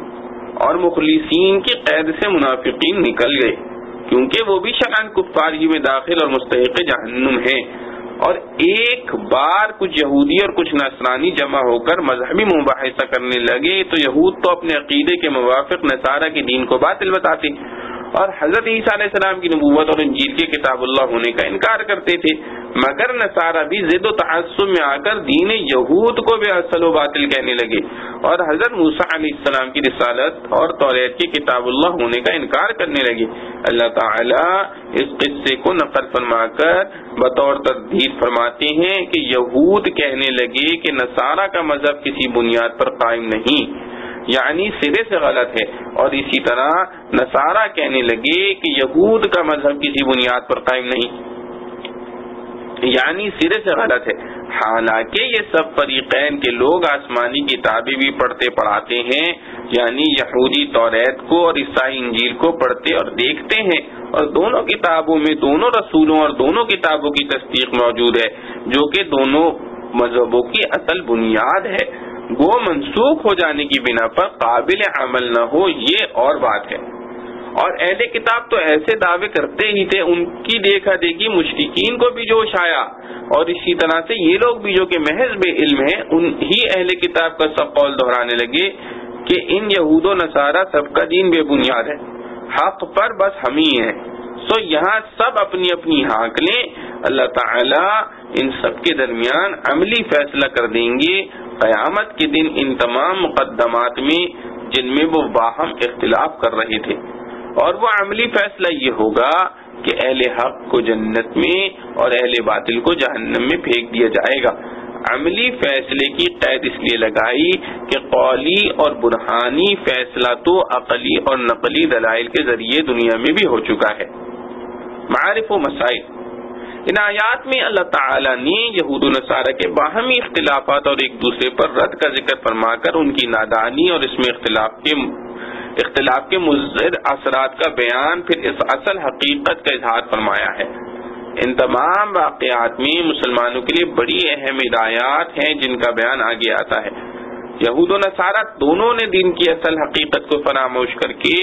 اور مخلصین کی قید سے منافقین نکل گئے، کیونکہ وہ بھی شرعاً کفار ہی میں داخل اور مستحق جہنم ہیں. اور ایک بار کچھ یہودی اور کچھ نصرانی جمع ہو کر مذہبی مباحثہ کرنے لگے تو یہود تو اپنے عقیدے کے موافق نصارہ کے دین کو باطل بتاتے اور حضرت عیسیٰ علیہ السلام کی نبوت اور انجیل کے کتاب اللہ ہونے کا انکار کرتے تھے، مگر نصارہ بھی ضد و تعصب میں آ کر دین یہود کو بے اصل و باطل کہنے لگے اور حضرت موسیٰ علیہ السلام کی رسالت اور توریت کے کتاب اللہ ہونے کا انکار کرنے لگے۔ اللہ تعالیٰ اس قصے کو نقل فرما کر بطور تردید فرماتے ہیں کہ یہود کہنے لگے کہ نصارہ کا مذہب کسی بنیاد پر قائم نہیں، یعنی سرے سے غلط ہے، اور اسی طرح نصارہ کہنے لگے کہ یہود کا مذہب کسی بنیاد پر قائم نہیں، یعنی سرے سے غلط ہے۔ حالانکہ یہ سب فریقین کے لوگ آسمانی کتابیں بھی پڑھتے پڑھاتے ہیں، یعنی یہودی توریت کو اور عیسائی انجیل کو پڑھتے اور دیکھتے ہیں، اور دونوں کتابوں میں دونوں رسولوں اور دونوں کتابوں کی تصدیق موجود ہے، جو کہ دونوں مذہبوں کی اصل بنیاد ہے۔ وہ منسوخ ہو جانے کی بنا پر قابل عمل نہ ہو، یہ اور بات ہے۔ اور اہل کتاب تو ایسے دعوے کرتے ہی تھے، ان کی دیکھا دیکھی مشرکین کو بھی جوش آیا، اور اسی طرح سے یہ لوگ بھی جو کہ محض بے علم ہیں انہی اہل کتاب کا سب قول دہرانے لگے کہ ان یہود و نصارہ سب کا دین بے بنیاد ہے، حق پر بس ہم ہی ہیں۔ سو یہاں سب اپنی اپنی ہانک لیں، اللہ تعالیٰ ان سب کے درمیان عملی فیصلہ کر دیں گے قیامت کے دن ان تمام مقدمات میں جن میں وہ باہم اختلاف کر رہے تھے، اور وہ عملی فیصلہ یہ ہوگا کہ اہل حق کو جنت میں اور اہل باطل کو جہنم میں پھینک دیا جائے گا۔ عملی فیصلے کی قید اس لیے لگائی کہ قولی اور برہانی فیصلہ تو عقلی اور نقلی دلائل کے ذریعے دنیا میں بھی ہو چکا ہے۔ معارف و مسائل، ان آیات میں اللہ تعالیٰ نے یہود و نصارہ کے باہمی اختلافات اور ایک دوسرے پر رد کا ذکر فرما کر ان کی نادانی اور اس میں اختلاف کے مضر اثرات کا بیان، پھر اس اصل حقیقت کا اظہار فرمایا ہے۔ ان تمام واقعات میں مسلمانوں کے لیے بڑی اہم ہدایات ہیں جن کا بیان آگے آتا ہے۔ یہود و نصارہ دونوں نے دین کی اصل حقیقت کو فراموش کر کے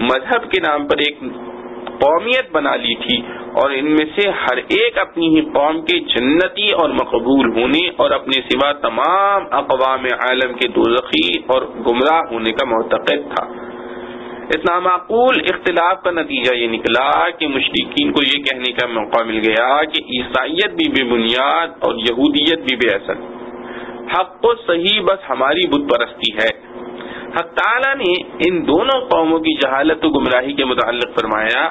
مذہب کے نام پر ایک قومیت بنا لی تھی، اور ان میں سے ہر ایک اپنی ہی قوم کے جنتی اور مقبول ہونے اور اپنے سوا تمام اقوام عالم کے دوزخی اور گمراہ ہونے کا معتقد تھا۔ اس نامعقول اختلاف کا نتیجہ یہ نکلا کہ مشرکین کو یہ کہنے کا موقع مل گیا کہ عیسائیت بھی بے بنیاد اور یہودیت بھی بے اصل، حق و صحیح بس ہماری بت پرستی ہے۔ حق تعالیٰ نے ان دونوں قوموں کی جہالت و گمراہی کے متعلق فرمایا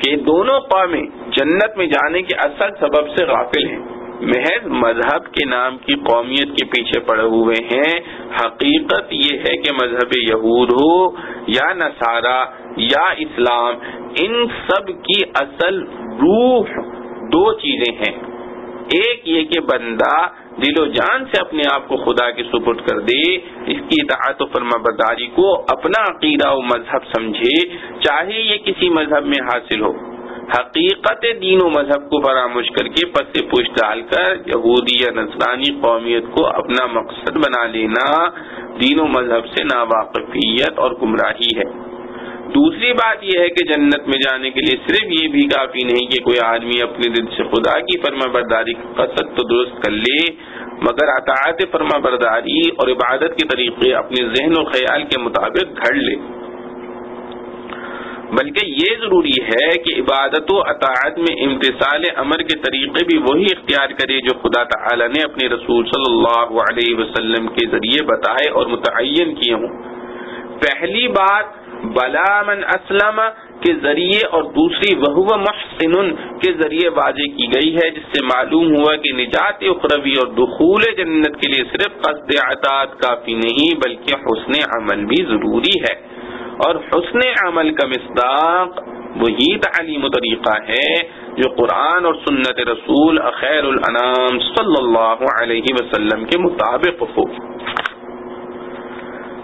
کہ دونوں قومیں جنت میں جانے کے اصل سبب سے غافل ہیں، محض مذہب کے نام کی قومیت کے پیچھے پڑے ہوئے ہیں۔ حقیقت یہ ہے کہ مذہب یہود ہو یا نصارہ یا اسلام، ان سب کی اصل روح دو چیزیں ہیں۔ ایک یہ کہ بندہ دل و جان سے اپنے آپ کو خدا کے سپرد کر دے، اس کی اطاعت و فرما برداری کو اپنا عقیدہ و مذہب سمجھے، چاہے یہ کسی مذہب میں حاصل ہو۔ حقیقت دین و مذہب کو فراموش کر کے پس پوچھ ڈال کر یہودی یا نصرانی قومیت کو اپنا مقصد بنا لینا دین و مذہب سے ناواقفیت اور گمراہی ہے۔ دوسری بات یہ ہے کہ جنت میں جانے کے لیے صرف یہ بھی کافی نہیں کہ کوئی آدمی اپنے دل سے خدا کی فرما برداری کا قصد تو درست کر لے، مگر اطاعت فرما برداری اور عبادت کے طریقے اپنے ذہن و خیال کے مطابق گھڑ لے، بلکہ یہ ضروری ہے کہ عبادت و اطاعت میں امتثال امر کے طریقے بھی وہی اختیار کرے جو خدا تعالی نے اپنے رسول صلی اللہ علیہ وسلم کے ذریعے بتائے اور متعین کیے ہوں۔ پہلی بات بلا من اسلم کے ذریعے اور دوسری وہو محسن کے ذریعے واضح کی گئی ہے، جس سے معلوم ہوا کہ نجات اخروی اور دخول جنت کے لیے صرف قصد اطاعت کافی نہیں بلکہ حسن عمل بھی ضروری ہے، اور حسن عمل کا مصداق وہی تعلیم و طریقہ ہے جو قرآن اور سنت رسول خیر الانام صلی اللہ علیہ وسلم کے مطابق ہو۔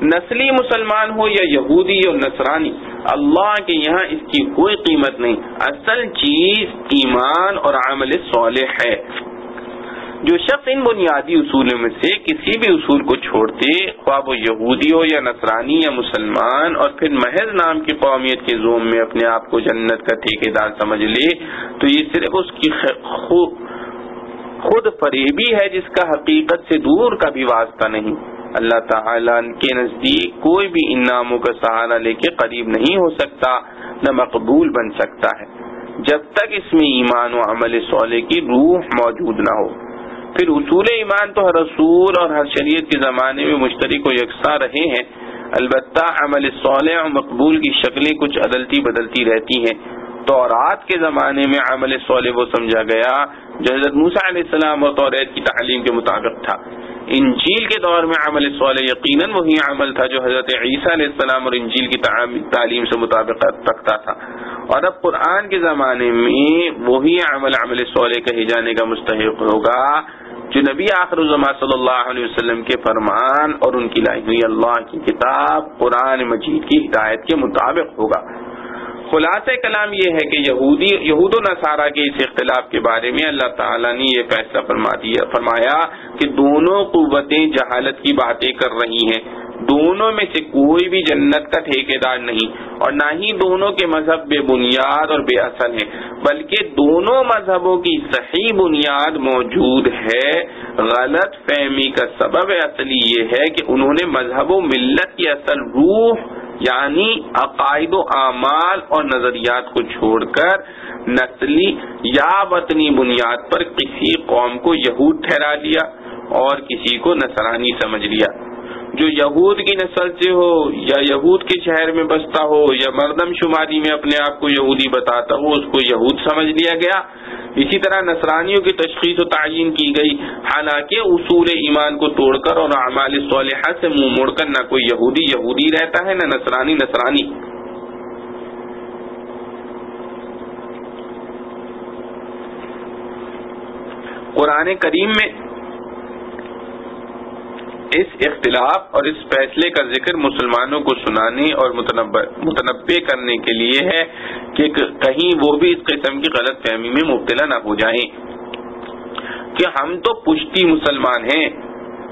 نسلی مسلمان ہو یا یہودی اور نصرانی، اللہ کے یہاں اس کی کوئی قیمت نہیں، اصل چیز ایمان اور عمل صالح ہے۔ جو شخص ان بنیادی اصولوں میں سے کسی بھی اصول کو چھوڑ دے، خواہ وہ یہودی ہو یا نصرانی یا مسلمان، اور پھر محض نام کی قومیت کے زوم میں اپنے آپ کو جنت کا ٹھیکیدار سمجھ لے، تو یہ صرف اس کی خود فریبی ہے جس کا حقیقت سے دور کا بھی واسطہ نہیں۔ اللہ تعالیٰ کے نزدیک کوئی بھی ان ناموں کا سہارا لے کے قریب نہیں ہو سکتا، نہ مقبول بن سکتا ہے، جب تک اس میں ایمان و عمل صالح کی روح موجود نہ ہو۔ پھر اصول ایمان تو ہر رسول اور ہر شریعت کے زمانے میں مشترک و یکساں رہے ہیں، البتہ عمل صالح اور مقبول کی شکلیں کچھ عدلتی بدلتی رہتی ہیں۔ تورات کے زمانے میں عمل صالح وہ سمجھا گیا جو حضرت موسیٰ علیہ السلام اور توریت کی تعلیم کے مطابق تھا۔ انجیل کے دور میں عمل صالح یقیناً وہی عمل تھا جو حضرت عیسیٰ علیہ السلام اور انجیل کی تعلیم سے مطابقت رکھتا تھا، اور اب قرآن کے زمانے میں وہی عمل صالح کہے جانے کا مستحق ہوگا جو نبی آخر الزمان صلی اللہ علیہ وسلم کے فرمان اور ان کی لائی ہوئی اللہ کی کتاب قرآن مجید کی ہدایت کے مطابق ہوگا۔ خلاصہ کلام یہ ہے کہ یہود و نصارہ کے اس اختلاف کے بارے میں اللہ تعالیٰ نے یہ فیصلہ فرمایا کہ دونوں قوتیں جہالت کی باتیں کر رہی ہیں، دونوں میں سے کوئی بھی جنت کا ٹھیکیدار نہیں، اور نہ ہی دونوں کے مذہب بے بنیاد اور بے اصل ہیں، بلکہ دونوں مذہبوں کی صحیح بنیاد موجود ہے۔ غلط فہمی کا سبب اصلی یہ ہے کہ انہوں نے مذہب و ملت کی اصل روح یعنی عقائد و اعمال اور نظریات کو چھوڑ کر نسلی یا وطنی بنیاد پر کسی قوم کو یہود ٹھہرا لیا اور کسی کو نصرانی سمجھ لیا۔ جو یہود کی نسل سے ہو یا یہود کے شہر میں بستا ہو یا مردم شماری میں اپنے آپ کو یہودی بتاتا ہو، اس کو یہود سمجھ لیا گیا۔ اسی طرح نصرانیوں کی تشخیص و تعیین کی گئی، حالانکہ اصول ایمان کو توڑ کر اور اعمال صالحہ سے منہ موڑ کر نہ کوئی یہودی یہودی رہتا ہے، نہ نصرانی نصرانی۔ قرآن کریم میں اس اختلاف اور اس فیصلے کا ذکر مسلمانوں کو سنانے اور متنبع کرنے کے لیے ہے کہ کہیں وہ بھی اس قسم کی غلط فہمی میں مبتلا نہ ہو جائیں کہ ہم تو پشتی مسلمان ہیں،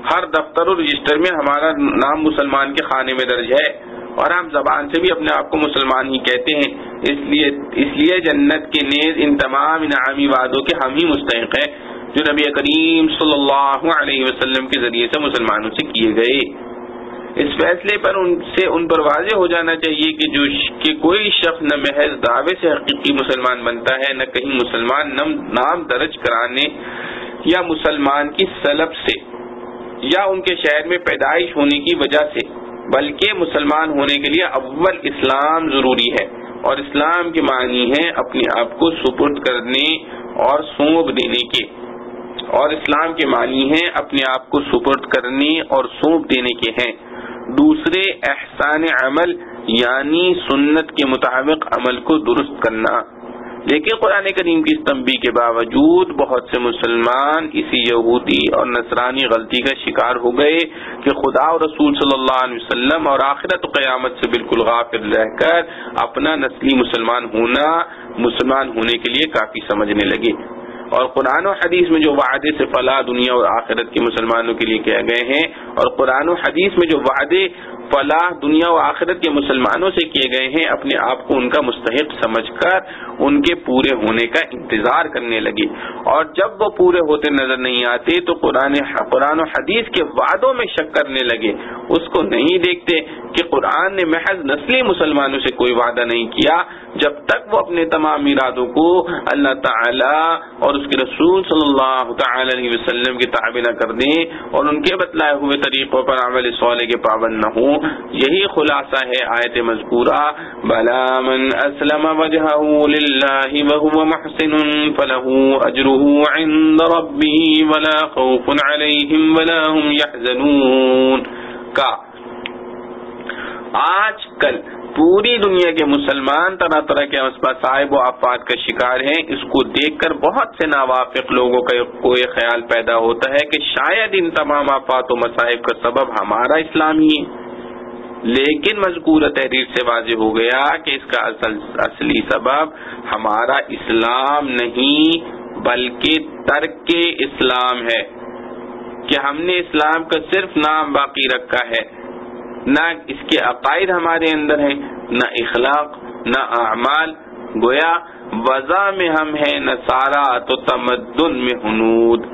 ہر دفتر و رجسٹر میں ہمارا نام مسلمان کے خانے میں درج ہے، اور ہم زبان سے بھی اپنے آپ کو مسلمان ہی کہتے ہیں، اس لیے جنت کے نیز ان تمام انعامی وعدوں کے ہم ہی مستحق ہیں جو نبی کریم صلی اللہ علیہ وسلم کے ذریعے سے مسلمانوں سے کیے گئے۔ اس فیصلے پر ان پر واضح ہو جانا چاہیے کہ کوئی شخص نہ محض دعوے سے حقیقی مسلمان بنتا ہے، نہ کہیں مسلمان نام درج کرانے یا مسلمان کی سلب سے یا ان کے شہر میں پیدائش ہونے کی وجہ سے، بلکہ مسلمان ہونے کے لیے اول اسلام ضروری ہے، اور اسلام کے معنی ہے اپنے آپ کو سپرد کرنے اور سونپ دینے کے، اور اسلام کے معنی ہیں اپنے آپ کو سپرد کرنے اور سونپ دینے کے ہیں۔ دوسرے احسان عمل یعنی سنت کے مطابق عمل کو درست کرنا۔ لیکن قرآن کریم کی اس تنبیہ کے باوجود بہت سے مسلمان اسی یہودی اور نصرانی غلطی کا شکار ہو گئے کہ خدا اور رسول صلی اللہ علیہ وسلم اور آخرت و قیامت سے بالکل غافل رہ کر اپنا نسلی مسلمان ہونے کے لیے کافی سمجھنے لگے، اور قرآن و حدیث میں جو وعدے سے فلاح دنیا اور آخرت کے مسلمانوں کے لیے کہے گئے ہیں، اور قرآن و حدیث میں جو وعدے فلاح دنیا و آخرت کے مسلمانوں سے کیے گئے ہیں، اپنے آپ کو ان کا مستحق سمجھ کر ان کے پورے ہونے کا انتظار کرنے لگے، اور جب وہ پورے ہوتے نظر نہیں آتے تو قرآن و حدیث کے وعدوں میں شک کرنے لگے۔ اس کو نہیں دیکھتے کہ قرآن نے محض نسلی مسلمانوں سے کوئی وعدہ نہیں کیا جب تک وہ اپنے تمام ارادوں کو اللہ تعالی اور اس کے رسول صلی اللہ تعالی علیہ وسلم کے تابع نہ کر دیں اور ان کے بتلائے ہوئے طریقوں پر عمل صالح کے پابند نہ ہوں۔ یہی خلاصہ ہے آیت مذکورہ، بلا من اسلم وجہہ للہ وہو محسن فلہ اجرہ عند ربہ ولا خوف علیہم ولا ہم یحزنون کا۔ آج کل پوری دنیا کے مسلمان طرح طرح کے مصائب و آفات کا شکار ہیں۔ اس کو دیکھ کر بہت سے ناوافق لوگوں کا کوئی خیال پیدا ہوتا ہے کہ شاید ان تمام آفات و مصائب کا سبب ہمارا اسلام ہی ہے، لیکن مذکورہ تحریر سے واضح ہو گیا کہ اس کا اصلی سبب ہمارا اسلام نہیں بلکہ ترک اسلام ہے کہ ہم نے اسلام کا صرف نام باقی رکھا ہے، نہ اس کے عقائد ہمارے اندر ہیں، نہ اخلاق، نہ اعمال۔ گویا وضع میں ہم ہیں نصارا تو تمدن میں ہنود۔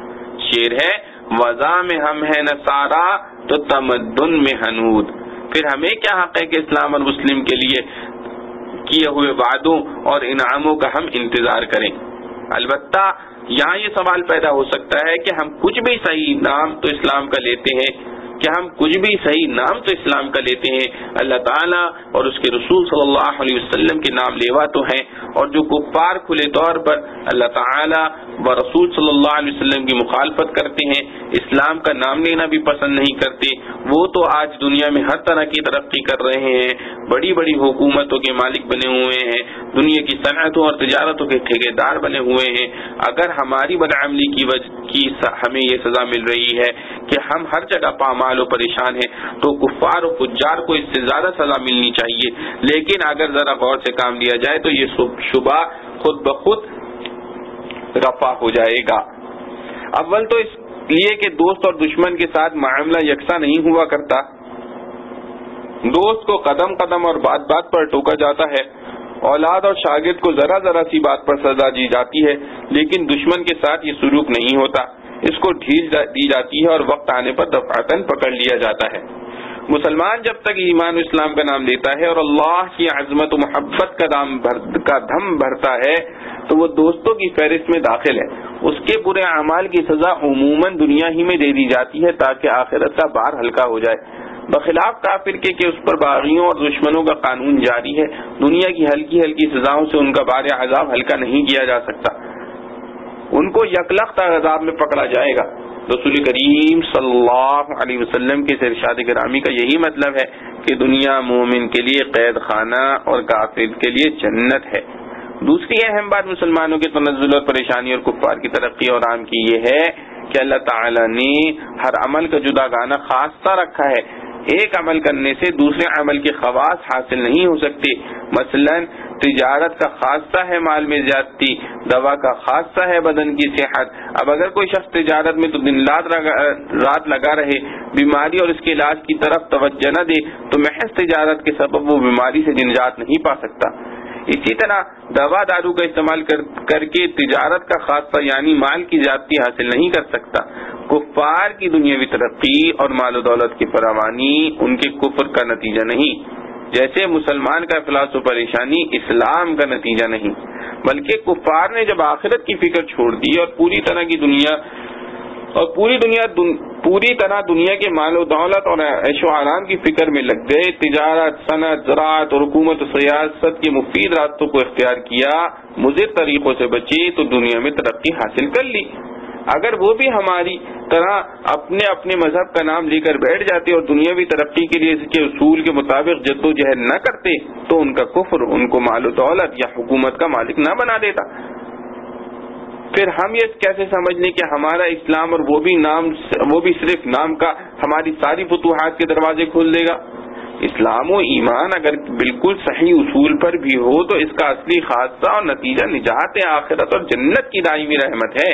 شعر ہے وضع میں ہم ہیں نصارا تو تمدن میں ہنود۔ پھر ہمیں کیا حق ہے کہ اسلام اور مسلم کے لیے کیے ہوئے وعدوں اور انعاموں کا ہم انتظار کریں؟ البتہ یہاں یہ سوال پیدا ہو سکتا ہے کہ ہم کچھ بھی صحیح نام تو اسلام کا لیتے ہیں، اللہ تعالیٰ اور اس کے رسول صلی اللہ علیہ وسلم کے نام لیوا تو ہیں، اور جو کفار کھلے طور پر اللہ تعالیٰ و رسول صلی اللہ علیہ وسلم کی مخالفت کرتے ہیں، اسلام کا نام لینا بھی پسند نہیں کرتے، وہ تو آج دنیا میں ہر طرح کی ترقی کر رہے ہیں، بڑی بڑی حکومتوں کے مالک بنے ہوئے ہیں، دنیا کی صنعتوں اور تجارتوں کے ٹھیکیدار بنے ہوئے ہیں۔ اگر ہماری بدعملی کی وجہ ہمیں یہ سزا مل رہی ہے کہ ہم ہر جگہ پامال و پریشان ہیں، تو کفار و فجار کو اس سے زیادہ سزا ملنی چاہیے۔ لیکن اگر ذرا غور سے کام لیا جائے تو یہ شبہ خود بخود رفع ہو جائے گا۔ اول تو اس لیے کہ دوست اور دشمن کے ساتھ معاملہ یکساں نہیں ہوا کرتا، دوست کو قدم قدم اور بات بات پر ٹوکا جاتا ہے، اولاد اور شاگرد کو ذرا ذرا سی بات پر سزا دی جاتی ہے، لیکن دشمن کے ساتھ یہ سلوک نہیں ہوتا، اس کو ڈھیل دی جاتی ہے اور وقت آنے پر دفعتاً پکڑ لیا جاتا ہے۔ مسلمان جب تک ایمان و اسلام کا نام لیتا ہے اور اللہ کی عظمت و محبت کا دم بھرتا ہے تو وہ دوستوں کی فہرست میں داخل ہے۔ اس کے برے اعمال کی سزا عموماً دنیا ہی میں دے دی جاتی ہے تاکہ آخرت کا بار ہلکا ہو جائے، بخلاف کافر کے کہ اس پر باغیوں اور دشمنوں کا قانون جاری ہے، دنیا کی ہلکی ہلکی سزاؤں سے ان کا بار عذاب ہلکا نہیں کیا جا سکتا، ان کو یکلخت عذاب میں پکڑا جائے گا۔ رسول کریم صلی اللہ علیہ وسلم کے ارشاد گرامی کا یہی مطلب ہے کہ دنیا مومن کے لیے قید خانہ اور کافر کے لیے جنت ہے۔ دوسری اہم بات مسلمانوں کے تنزل اور پریشانی اور کفار کی ترقی اور عام کی یہ ہے کہ اللہ تعالیٰ نے ہر عمل کا جدا گانا خاصہ رکھا ہے، ایک عمل کرنے سے دوسرے عمل کے خواص حاصل نہیں ہو سکتے۔ مثلا تجارت کا خاصہ ہے مال میں زیادتی، دوا کا خاصہ ہے بدن کی صحت۔ اب اگر کوئی شخص تجارت میں تو دن رات لگا رہے، بیماری اور اس کے علاج کی طرف توجہ نہ دے تو محض تجارت کے سبب وہ بیماری سے نجات نہیں پا سکتا۔ اسی طرح دوا دارو کا استعمال کر کے تجارت کا خاصہ یعنی مال کی زیادتی حاصل نہیں کر سکتا۔ کفار کی دنیاوی ترقی اور مال و دولت کی فراوانی ان کے کفر کا نتیجہ نہیں، جیسے مسلمان کا افلاس و پریشانی اسلام کا نتیجہ نہیں، بلکہ کفار نے جب آخرت کی فکر چھوڑ دی اور پوری طرح دنیا کے مال و دولت اور عیش و آرام کی فکر میں لگ گئے، تجارت، صنعت، زراعت اور حکومت و سیاست کے مفید راستوں کو اختیار کیا، مضر طریقوں سے بچے تو دنیا میں ترقی حاصل کر لی۔ اگر وہ بھی ہماری طرح اپنے اپنے مذہب کا نام لے کر بیٹھ جاتے اور دنیاوی ترقی کے لیے اس کے اصول کے مطابق جدوجہد نہ کرتے تو ان کا کفر ان کو مال و دولت یا حکومت کا مالک نہ بنا دیتا۔ پھر ہم یہ کیسے سمجھ لیں کہ ہمارا اسلام اور وہ بھی صرف نام کا ہماری ساری فتوحات کے دروازے کھول دے گا؟ اسلام و ایمان اگر بالکل صحیح اصول پر بھی ہو تو اس کا اصلی خاصہ اور نتیجہ نجات آخرت اور جنت کی دائمی رحمت ہے۔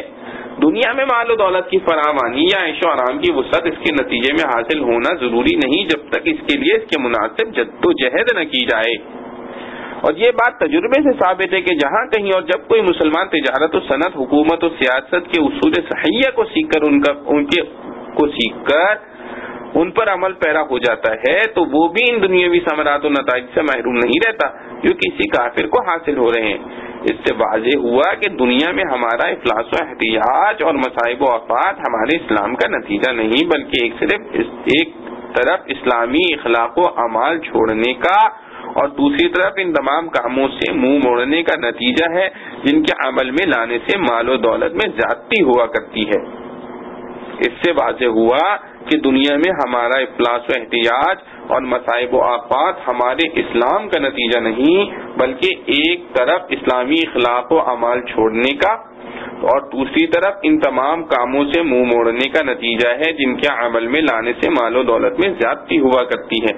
دنیا میں مال و دولت کی فراوانی یا عیش و آرام کی وسعت اس کے نتیجے میں حاصل ہونا ضروری نہیں جب تک اس کے لیے اس کے مناسب جد و جہد نہ کی جائے۔ اور یہ بات تجربے سے ثابت ہے کہ جہاں کہیں اور جب کوئی مسلمان تجارت و صنعت، حکومت و سیاست کے اصول صحیحہ کو سیکھ کر ان پر عمل پیرا ہو جاتا ہے تو وہ بھی ان دنیاوی ثمرات و نتائج سے محروم نہیں رہتا جو کسی کافر کو حاصل ہو رہے ہیں۔ اس سے واضح ہوا کہ دنیا میں ہمارا افلاس و احتیاج اور مصائب و آفات ہمارے اسلام کا نتیجہ نہیں بلکہ ایک طرف اسلامی اخلاق و اعمال چھوڑنے کا اور دوسری طرف ان تمام کاموں سے منہ موڑنے کا نتیجہ ہے جن کے عمل میں لانے سے مال و دولت میں زیادتی ہوا کرتی ہے۔ اس سے واضح ہوا کہ دنیا میں ہمارا افلاس و احتیاج اور مصائب و آفات ہمارے اسلام کا نتیجہ نہیں بلکہ ایک طرف اسلامی اخلاق و اعمال چھوڑنے کا اور دوسری طرف ان تمام کاموں سے منہ موڑنے کا نتیجہ ہے جن کے عمل میں لانے سے مال و دولت میں زیادتی ہوا کرتی ہے۔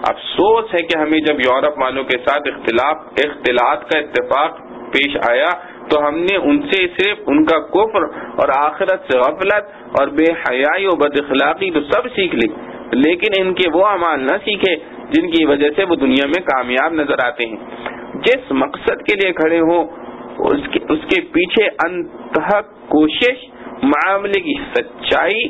افسوس ہے کہ ہمیں جب یورپ والوں کے ساتھ اختلاط کا اتفاق پیش آیا تو ہم نے ان سے صرف ان کا کفر اور آخرت سے غفلت اور بے حیائی و بد اخلاقی تو سب سیکھ لی، لیکن ان کے وہ اعمال نہ سیکھے جن کی وجہ سے وہ دنیا میں کامیاب نظر آتے ہیں۔ جس مقصد کے لیے کھڑے ہوں اس کے پیچھے انتہا کوشش، معاملے کی سچائی،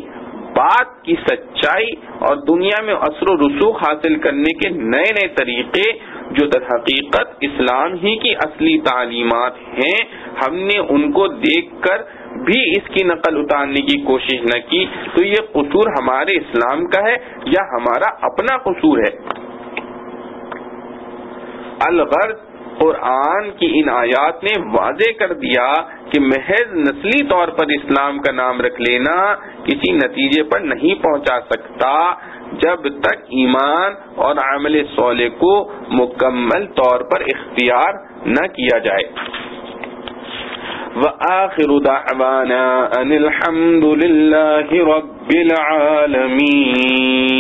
بات کی سچائی اور دنیا میں اثر و رسوخ حاصل کرنے کے نئے نئے طریقے جو در حقیقت اسلام ہی کی اصلی تعلیمات ہیں، ہم نے ان کو دیکھ کر بھی اس کی نقل اتارنے کی کوشش نہ کی، تو یہ قصور ہمارے اسلام کا ہے یا ہمارا اپنا قصور ہے؟ الغرض قرآن کی ان آیات نے واضح کر دیا کہ محض نسلی طور پر اسلام کا نام رکھ لینا کسی نتیجے پر نہیں پہنچا سکتا جب تک ایمان اور عمل صالح کو مکمل طور پر اختیار نہ کیا جائے۔ وآخر دعوانا ان الحمد للہ رب العالمین۔